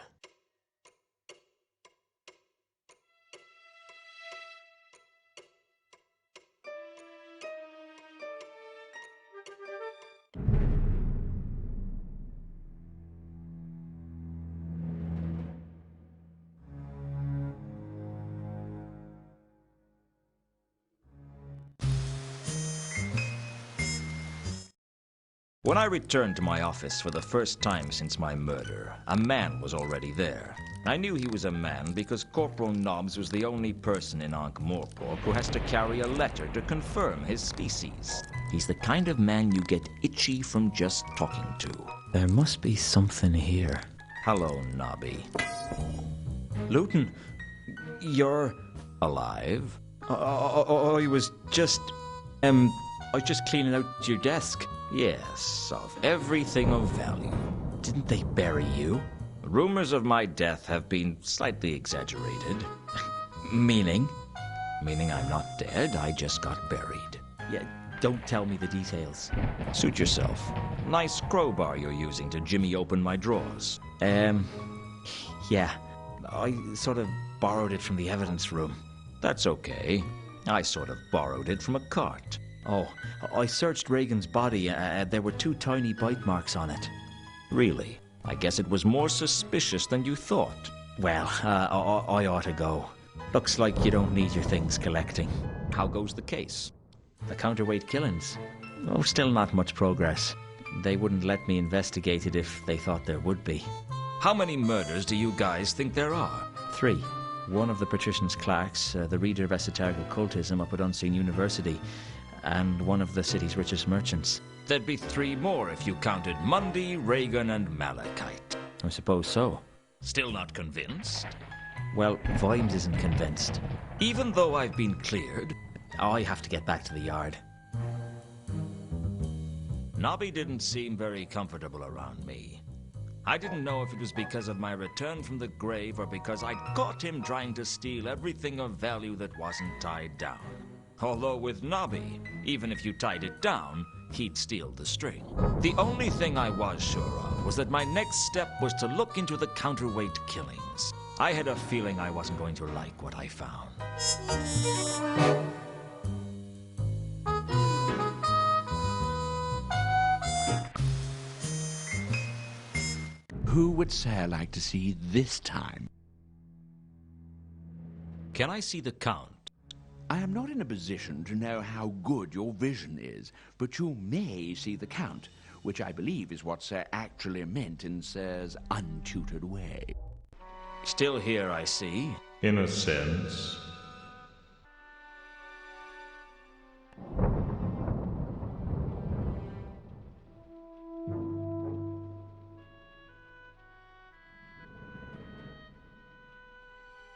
When I returned to my office for the first time since my murder, a man was already there. I knew he was a man because Corporal Nobbs was the only person in Ankh-Morpork who has to carry a letter to confirm his species. He's the kind of man you get itchy from just talking to. There must be something here. Hello, Nobby. Luton, you're alive? I was just cleaning out your desk. Yes, of everything of value. Didn't they bury you? Rumors of my death have been slightly exaggerated. Meaning? Meaning I'm not dead, I just got buried. Yeah, don't tell me the details. Suit yourself. Nice crowbar you're using to jimmy open my drawers. Yeah. I sort of borrowed it from the evidence room. That's okay. I sort of borrowed it from a cart. Oh, I searched Reagan's body. There were 2 tiny bite marks on it. Really? I guess it was more suspicious than you thought. Well, I ought to go. Looks like you don't need your things collecting. How goes the case? The counterweight killings? Oh, still not much progress. They wouldn't let me investigate it if they thought there would be. How many murders do you guys think there are? 3. One of the patrician's clerks, the reader of esoteric occultism up at Unseen University, and one of the city's richest merchants. There'd be 3 more if you counted Mundy, Reagan, and Malachite. I suppose so. Still not convinced? Well, Vimes isn't convinced. Even though I've been cleared, I have to get back to the yard. Nobby didn't seem very comfortable around me. I didn't know if it was because of my return from the grave or because I'd caught him trying to steal everything of value that wasn't tied down. Although with Nobby, even if you tied it down, he'd steal the string. The only thing I was sure of was that my next step was to look into the counterweight killings. I had a feeling I wasn't going to like what I found. Who would Sir like to see this time? Can I see the Count? I am not in a position to know how good your vision is, but you may see the Count, which I believe is what Sir actually meant in Sir's untutored way. Still here, I see. In a sense.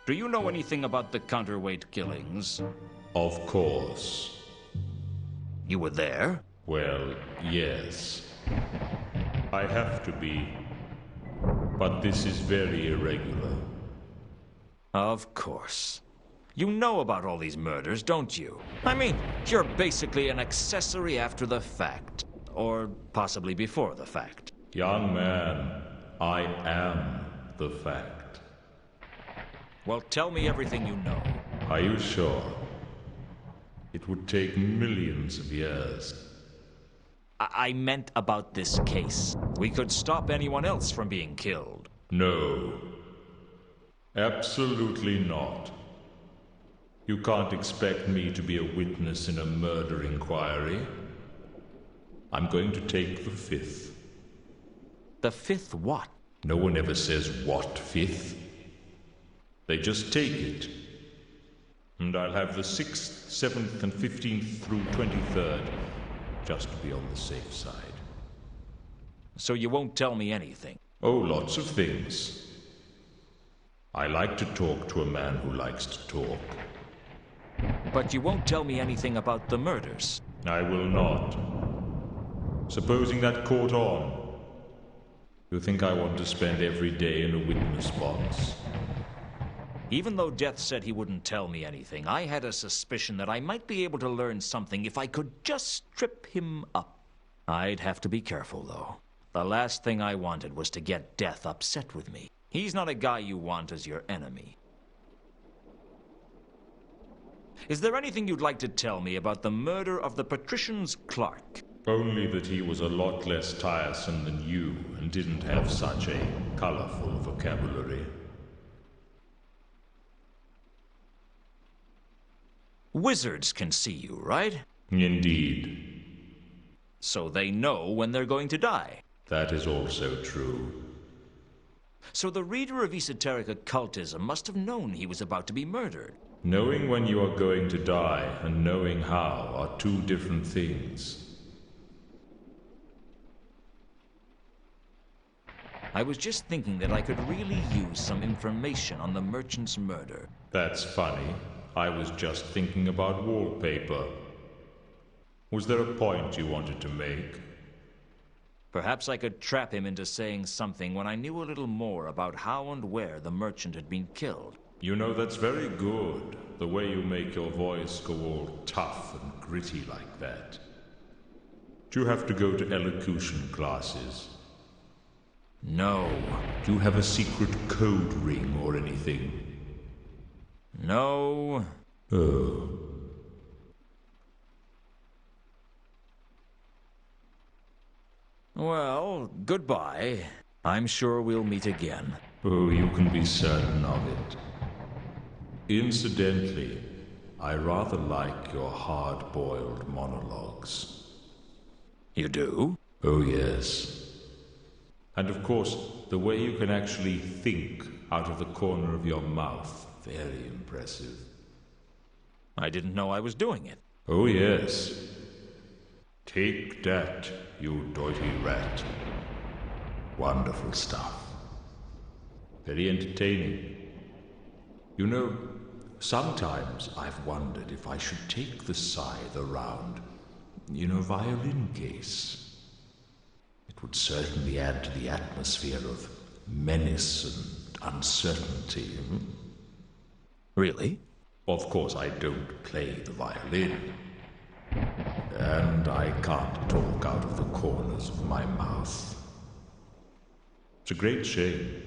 Do you know anything about the counterweight killings? Of course. You were there? Well, yes. I have to be. But this is very irregular. Of course. You know about all these murders, don't you? I mean, you're basically an accessory after the fact. Or possibly before the fact. Young man, I am the fact. Well, tell me everything you know. Are you sure? It would take millions of years. I meant about this case. We could stop anyone else from being killed. No. Absolutely not. You can't expect me to be a witness in a murder inquiry. I'm going to take the 5th. The 5th what? No one ever says what 5th. They just take it. And I'll have the 6th, 7th, and 15th through 23rd, just to be on the safe side. So you won't tell me anything? Oh, lots of things. I like to talk to a man who likes to talk. But you won't tell me anything about the murders? I will not. Supposing that caught on, you think I want to spend every day in a witness box? Even though Death said he wouldn't tell me anything, I had a suspicion that I might be able to learn something if I could just trip him up. I'd have to be careful, though. The last thing I wanted was to get Death upset with me. He's not a guy you want as your enemy. Is there anything you'd like to tell me about the murder of the patrician's clerk? Only that he was a lot less tiresome than you and didn't have such a colorful vocabulary. Wizards can see you, right? Indeed. so they know when they're going to die. That is also true. So the reader of esoteric occultism must have known he was about to be murdered. Knowing when you are going to die and knowing how are two different things. I was just thinking that I could really use some information on the merchant's murder. That's funny. I was just thinking about wallpaper. Was there a point you wanted to make? Perhaps I could trap him into saying something when I knew a little more about how and where the merchant had been killed. You know, that's very good, the way you make your voice go all tough and gritty like that. Do you have to go to elocution classes? No. Do you have a secret code ring or anything? No. Oh. Well, goodbye. I'm sure we'll meet again. Oh, you can be certain of it. Incidentally, I rather like your hard-boiled monologues. You do? Oh, yes. And of course, the way you can actually think out of the corner of your mouth, very impressive. I didn't know I was doing it. Oh, yes. Take that, you doity rat. Wonderful stuff. Very entertaining. You know, sometimes I've wondered if I should take the scythe around in a violin case. It would certainly add to the atmosphere of menace and uncertainty. Really? Of course, I don't play the violin. And I can't talk out of the corners of my mouth. It's a great shame.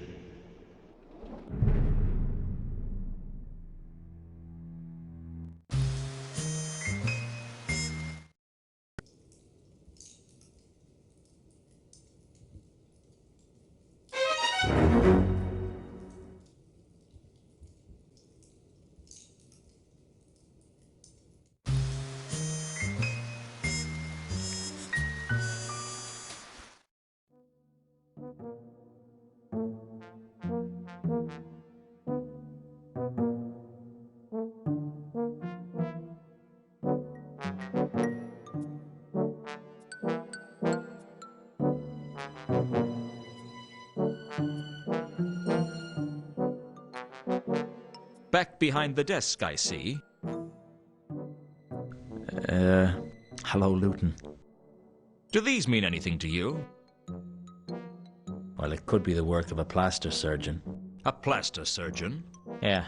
Back behind the desk, I see. Hello, Luton. Do these mean anything to you? Well, it could be the work of a plastic surgeon. A plaster surgeon? Yeah,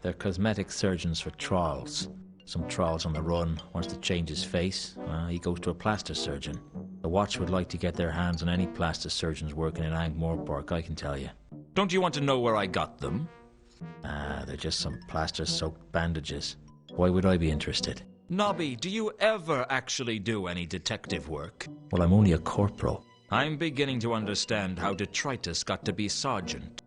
they're cosmetic surgeons for trolls. Some troll's on the run, wants to change his face. Well, he goes to a plastic surgeon. The Watch would like to get their hands on any plastic surgeons working in Ankh-Morpork, I can tell you. Don't you want to know where I got them? They're just some plaster-soaked bandages. Why would I be interested? Nobby, do you ever actually do any detective work? Well, I'm only a corporal. I'm beginning to understand how detritus got to be sergeant.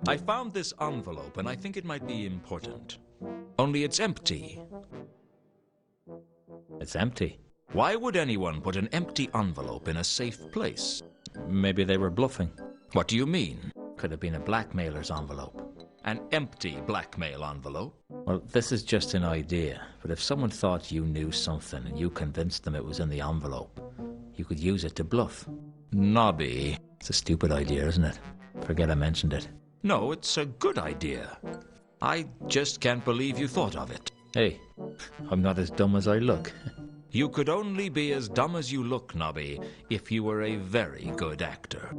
I found this envelope, and I think it might be important. Only it's empty. It's empty. Why would anyone put an empty envelope in a safe place? Maybe they were bluffing. What do you mean? Could have been a blackmailer's envelope. An empty blackmail envelope? Well, this is just an idea, but if someone thought you knew something and you convinced them it was in the envelope, you could use it to bluff. Nobby. It's a stupid idea, isn't it? Forget I mentioned it. No, it's a good idea. I just can't believe you thought of it. Hey, I'm not as dumb as I look. You could only be as dumb as you look, Nobby, if you were a very good actor.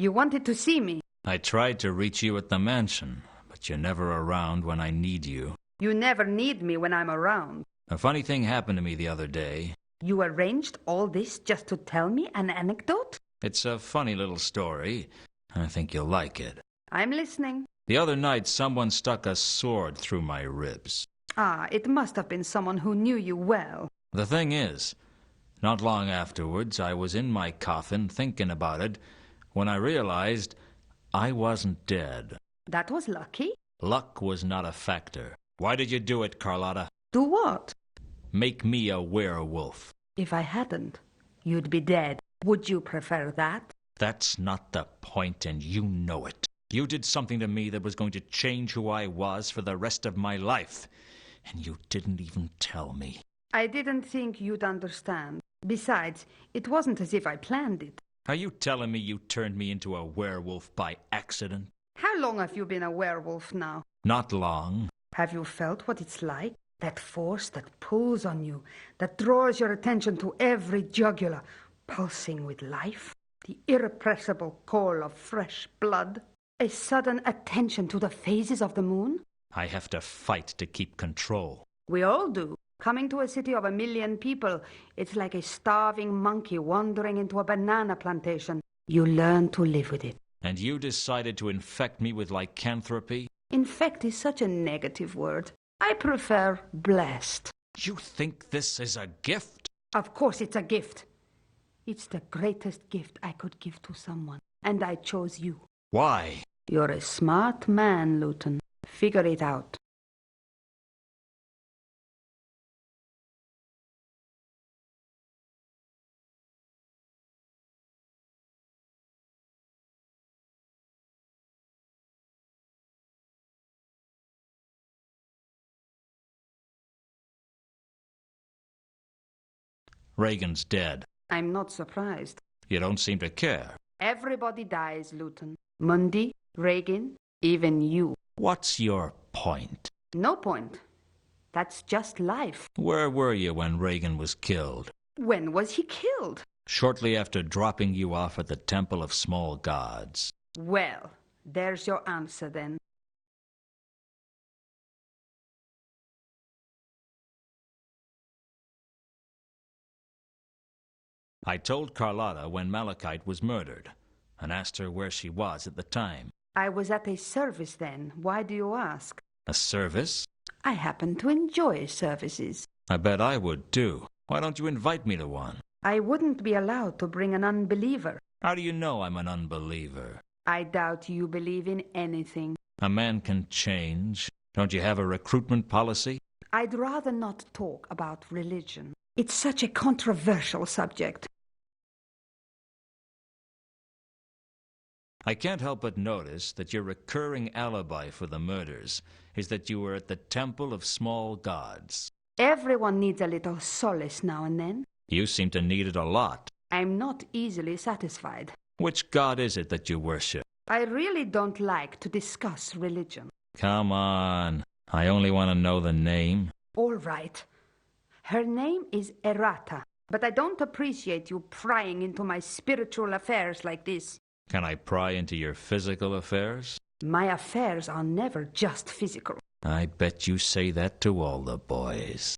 You wanted to see me. I tried to reach you at the mansion, but you're never around when I need you. You never need me when I'm around. A funny thing happened to me the other day. You arranged all this just to tell me an anecdote? It's a funny little story. I think you'll like it. I'm listening. The other night, someone stuck a sword through my ribs. Ah, it must have been someone who knew you well. The thing is, not long afterwards, I was in my coffin thinking about it when I realized I wasn't dead. That was lucky. Luck was not a factor. Why did you do it, Carlotta? Do what? Make me a werewolf. If I hadn't, you'd be dead. Would you prefer that? That's not the point, and you know it. You did something to me that was going to change who I was for the rest of my life, and you didn't even tell me. I didn't think you'd understand. Besides, it wasn't as if I planned it. Are you telling me you turned me into a werewolf by accident? How long have you been a werewolf now? Not long. Have you felt what it's like? That force that pulls on you, that draws your attention to every jugular, pulsing with life? The irrepressible call of fresh blood? A sudden attention to the phases of the moon? I have to fight to keep control. We all do. Coming to a city of 1 million people, it's like a starving monkey wandering into a banana plantation. You learn to live with it. And you decided to infect me with lycanthropy? Infect is such a negative word. I prefer blessed. You think this is a gift? Of course it's a gift. It's the greatest gift I could give to someone. And I chose you. Why? You're a smart man, Luton. Figure it out. Reagan's dead. I'm not surprised. You don't seem to care. Everybody dies, Luton. Mundy, Reagan, even you. What's your point? No point. That's just life. Where were you when Reagan was killed? When was he killed? Shortly after dropping you off at the Temple of Small Gods. Well, there's your answer then. I told Carlotta when Malachite was murdered and asked her where she was at the time. I was at a service then. Why do you ask? A service? I happen to enjoy services. I bet I would too. Why don't you invite me to one? I wouldn't be allowed to bring an unbeliever. How do you know I'm an unbeliever? I doubt you believe in anything. A man can change. Don't you have a recruitment policy? I'd rather not talk about religion. It's such a controversial subject. I can't help but notice that your recurring alibi for the murders is that you were at the Temple of Small Gods. Everyone needs a little solace now and then. You seem to need it a lot. I'm not easily satisfied. Which god is it that you worship? I really don't like to discuss religion. Come on. I only want to know the name. All right. Her name is Errata, but I don't appreciate you prying into my spiritual affairs like this. Can I pry into your physical affairs? My affairs are never just physical. I bet you say that to all the boys.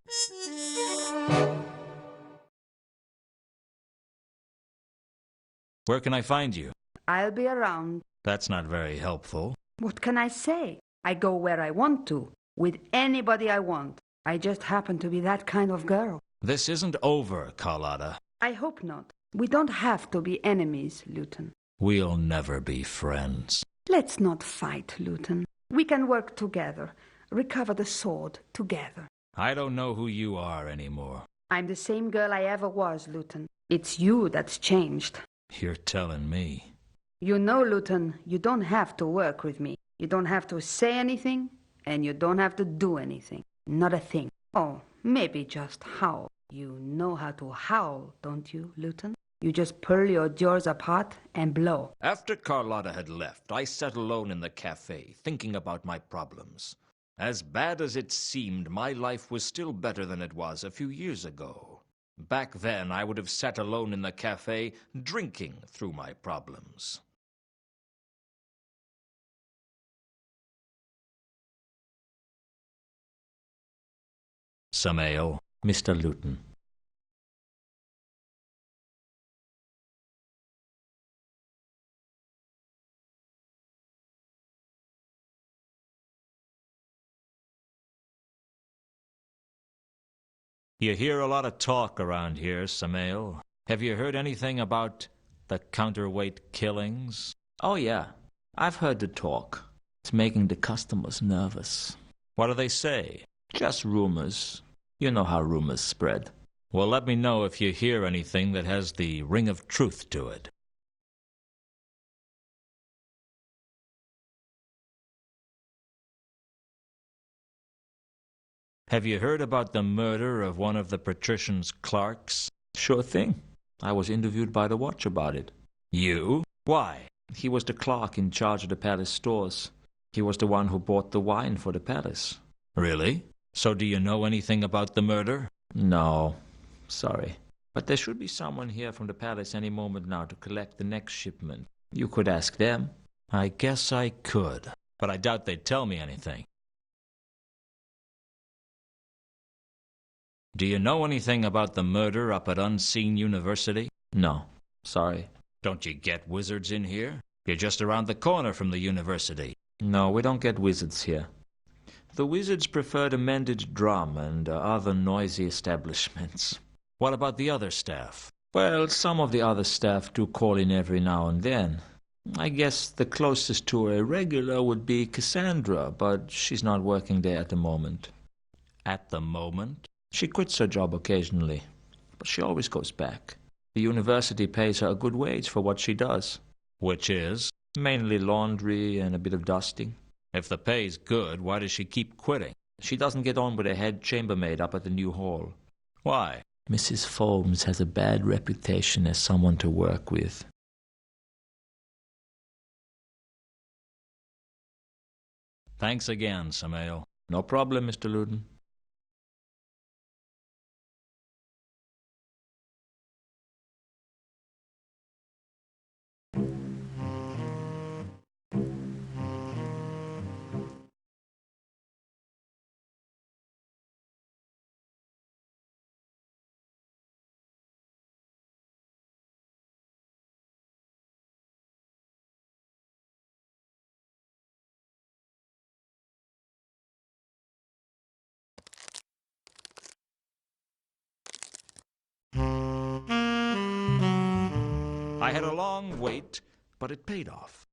Where can I find you? I'll be around. That's not very helpful. What can I say? I go where I want to, with anybody I want. I just happen to be that kind of girl. This isn't over, Carlotta. I hope not. We don't have to be enemies, Luton. We'll never be friends. Let's not fight, Luton. We can work together, recover the sword together. I don't know who you are anymore. I'm the same girl I ever was, Luton. It's you that's changed. You're telling me. You know, Luton, you don't have to work with me. You don't have to say anything, and you don't have to do anything. Not a thing. Oh, maybe just howl. You know how to howl, don't you, Luton? You just pull your jaws apart and blow. After Carlotta had left, I sat alone in the cafe, thinking about my problems. As bad as it seemed, my life was still better than it was a few years ago. Back then, I would have sat alone in the cafe, drinking through my problems. Samael. Mr. Luton. You hear a lot of talk around here, Samael. Have you heard anything about the counterweight killings? Oh, yeah. I've heard the talk. It's making the customers nervous. What do they say? Just rumors. You know how rumors spread. Well, let me know if you hear anything that has the ring of truth to it. Have you heard about the murder of one of the patrician's clerks? Sure thing. I was interviewed by the watch about it. You? Why? He was the clerk in charge of the palace stores. He was the one who bought the wine for the palace. Really? So do you know anything about the murder? No. Sorry. But there should be someone here from the palace any moment now to collect the next shipment. You could ask them. I guess I could, but I doubt they'd tell me anything. Do you know anything about the murder up at Unseen University? No. Sorry. Don't you get wizards in here? You're just around the corner from the university. No, we don't get wizards here. The wizards prefer the mended drum and other noisy establishments. What about the other staff? Well, some of the other staff do call in every now and then. I guess the closest to a regular would be Cassandra, but she's not working there at the moment. At the moment? She quits her job occasionally, but she always goes back. The university pays her a good wage for what she does. Which is? Mainly laundry and a bit of dusting. If the pay's good, why does she keep quitting? She doesn't get on with the head chambermaid up at the new hall. Why? Mrs. Foames has a bad reputation as someone to work with. Thanks again, Samael. No problem, Mr. Luton. I had a long wait, but it paid off.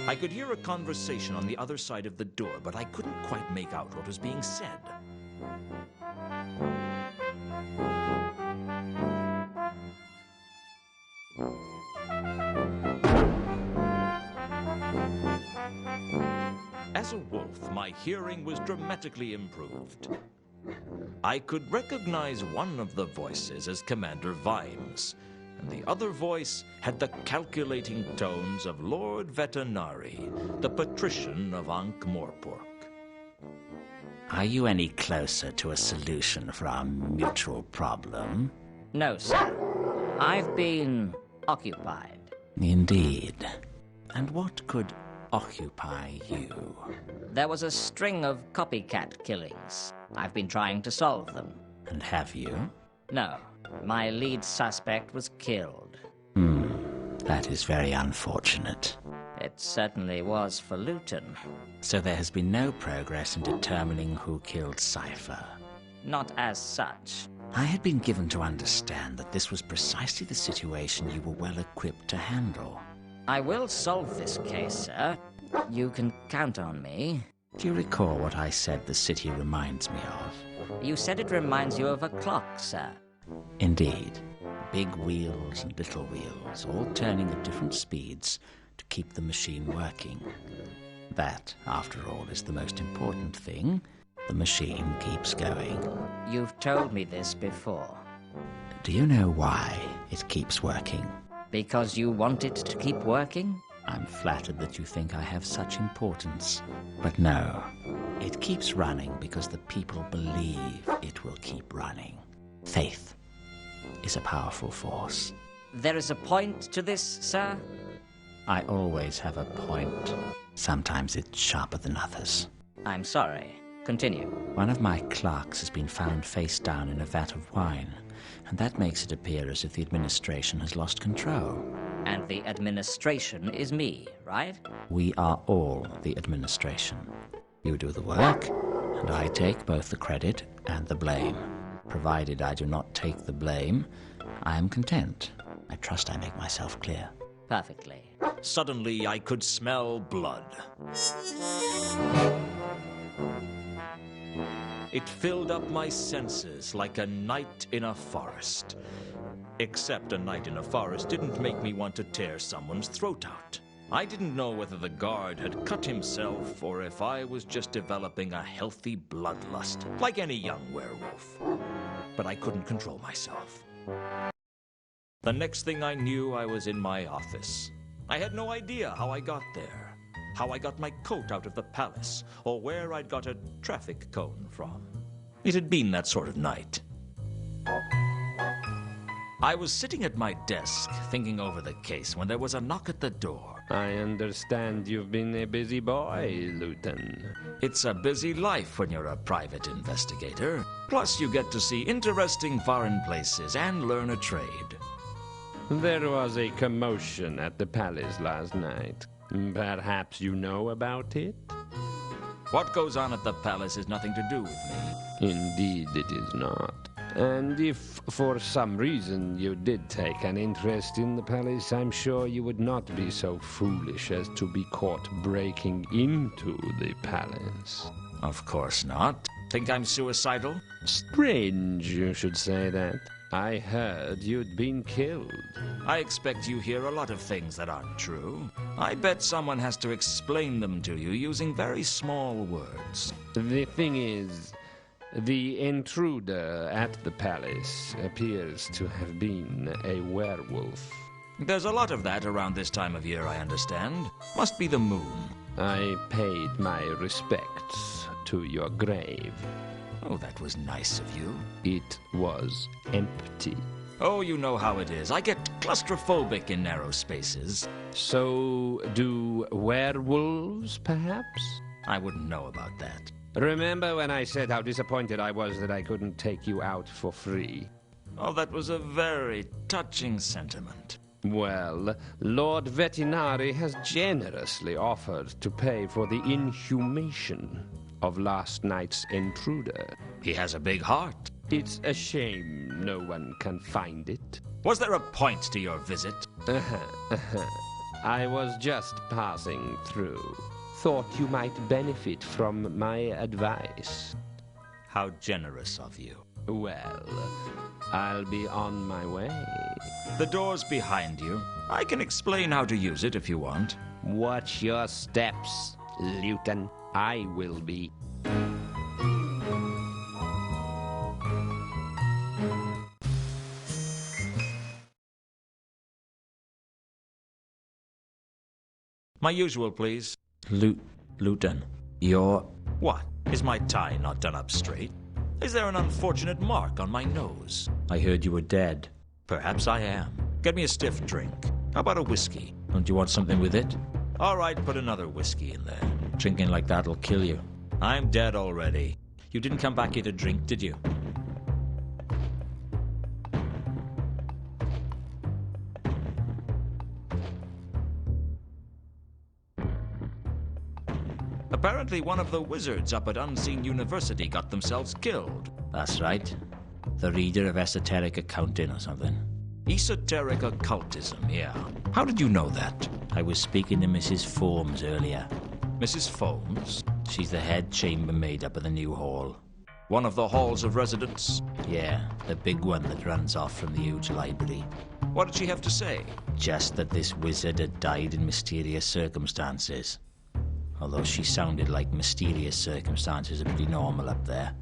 I could hear a conversation on the other side of the door, but I couldn't quite make out what was being said. As a wolf, my hearing was dramatically improved. I could recognize one of the voices as Commander Vimes, and the other voice had the calculating tones of Lord Vetinari, the patrician of Ankh-Morpork. Are you any closer to a solution for our mutual problem? No, sir. I've been occupied. Indeed. And what could occupy you? There was a string of copycat killings. I've been trying to solve them. And have you? No. My lead suspect was killed. That is very unfortunate. It certainly was for Luton. So there has been no progress in determining who killed Cypher? Not as such. I had been given to understand that this was precisely the situation you were well equipped to handle. I will solve this case, sir. You can count on me. Do you recall what I said the city reminds me of? You said it reminds you of a clock, sir. Indeed. Big wheels and little wheels, all turning at different speeds to keep the machine working. That, after all, is the most important thing. The machine keeps going. You've told me this before. Do you know why it keeps working? Because you want it to keep working? I'm flattered that you think I have such importance. But no, it keeps running because the people believe it will keep running. Faith is a powerful force. There is a point to this, sir? I always have a point. Sometimes it's sharper than others. I'm sorry. Continue. One of my clerks has been found face down in a vat of wine, and that makes it appear as if the administration has lost control. And the administration is me, right? We are all the administration. You do the work, and I take both the credit and the blame. Provided I do not take the blame, I am content. I trust I make myself clear. Perfectly. Suddenly, I could smell blood. It filled up my senses like a night in a forest. Except a night in a forest didn't make me want to tear someone's throat out. I didn't know whether the guard had cut himself or if I was just developing a healthy bloodlust, like any young werewolf. But I couldn't control myself. The next thing I knew, I was in my office. I had no idea how I got there, how I got my coat out of the palace, or where I'd got a traffic cone from. It had been that sort of night. I was sitting at my desk, thinking over the case, when there was a knock at the door. I understand you've been a busy boy, Luton. It's a busy life when you're a private investigator. Plus, you get to see interesting foreign places and learn a trade. There was a commotion at the palace last night. Perhaps you know about it? What goes on at the palace has nothing to do with me. Indeed, it is not. And if, for some reason, you did take an interest in the palace, I'm sure you would not be so foolish as to be caught breaking into the palace. Of course not. Think I'm suicidal? Strange you should say that. I heard you'd been killed. I expect you hear a lot of things that aren't true. I bet someone has to explain them to you using very small words. The thing is, the intruder at the palace appears to have been a werewolf. There's a lot of that around this time of year, I understand. Must be the moon. I paid my respects to your grave. Oh, that was nice of you. It was empty. Oh, you know how it is. I get claustrophobic in narrow spaces. So do werewolves, perhaps? I wouldn't know about that. Remember when I said how disappointed I was that I couldn't take you out for free? Oh, that was a very touching sentiment. Well, Lord Vetinari has generously offered to pay for the inhumation of last night's intruder. He has a big heart. It's a shame no one can find it. Was there a point to your visit? I was just passing through. Thought you might benefit from my advice. How generous of you. Well, I'll be on my way. The door's behind you. I can explain how to use it if you want. Watch your steps, Luton. I will be. My usual, please. Luton, you're... What? Is my tie not done up straight? Is there an unfortunate mark on my nose? I heard you were dead. Perhaps I am. Get me a stiff drink. How about a whiskey? Don't you want something with it? All right, put another whiskey in there. Drinking like that'll kill you. I'm dead already. You didn't come back here to drink, did you? Apparently one of the wizards up at Unseen University got themselves killed. That's right. The reader of esoteric accounting or something. Esoteric occultism, yeah. How did you know that? I was speaking to Mrs. Foams earlier. Mrs. Foams? She's the head chambermaid up at the new hall. One of the halls of residence? Yeah, the big one that runs off from the huge library. What did she have to say? Just that this wizard had died in mysterious circumstances. Although she sounded like mysterious circumstances are pretty normal up there.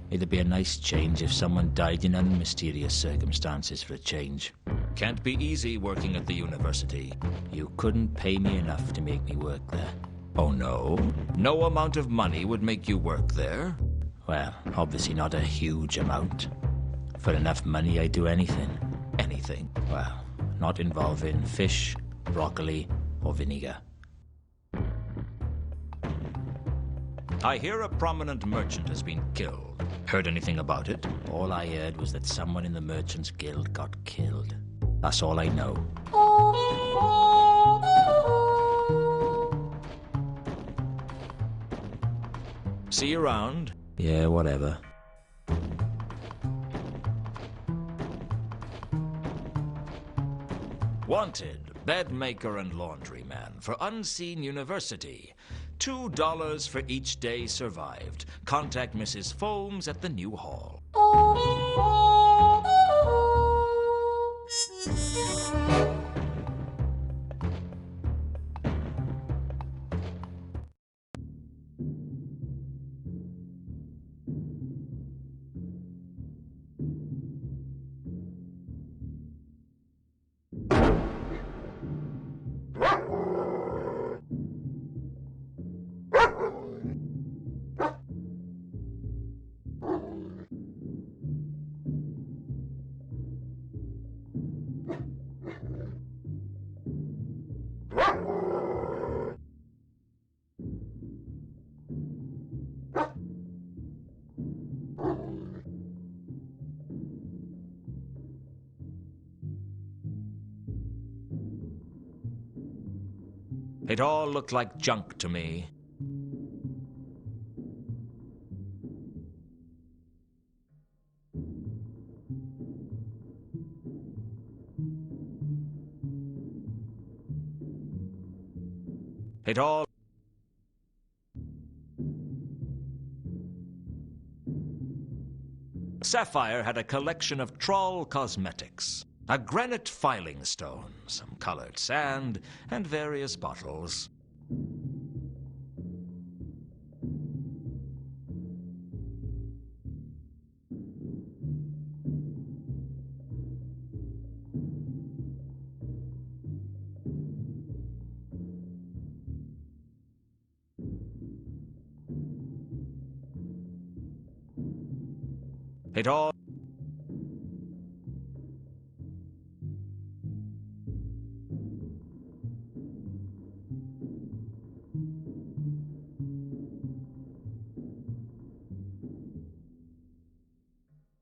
It'd be a nice change if someone died in unmysterious circumstances for a change. Can't be easy working at the university. You couldn't pay me enough to make me work there. Oh no? No amount of money would make you work there? Well, obviously not a huge amount. For enough money, I'd do anything. Anything? Well, not involving fish, broccoli, or vinegar. I hear a prominent merchant has been killed. Heard anything about it? All I heard was that someone in the Merchants Guild got killed. That's all I know. See you around. Yeah, whatever. Wanted, bedmaker and laundryman for Unseen University. $2 for each day survived. Contact Mrs. Foams at the new hall. It all looked like junk to me. It all... Sapphire had a collection of trawl cosmetics. A granite filing stone, some colored sand, and various bottles. It all...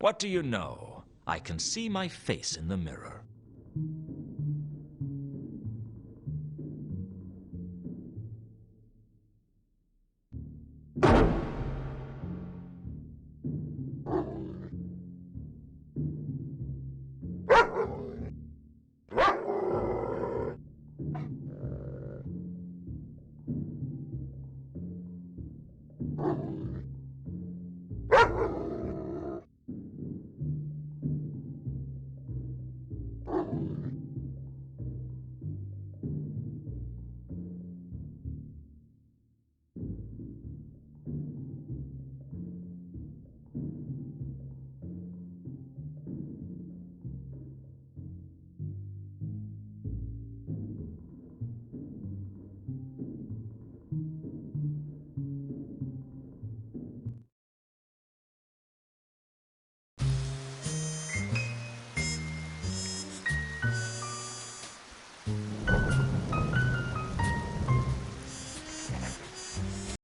What do you know? I can see my face in the mirror.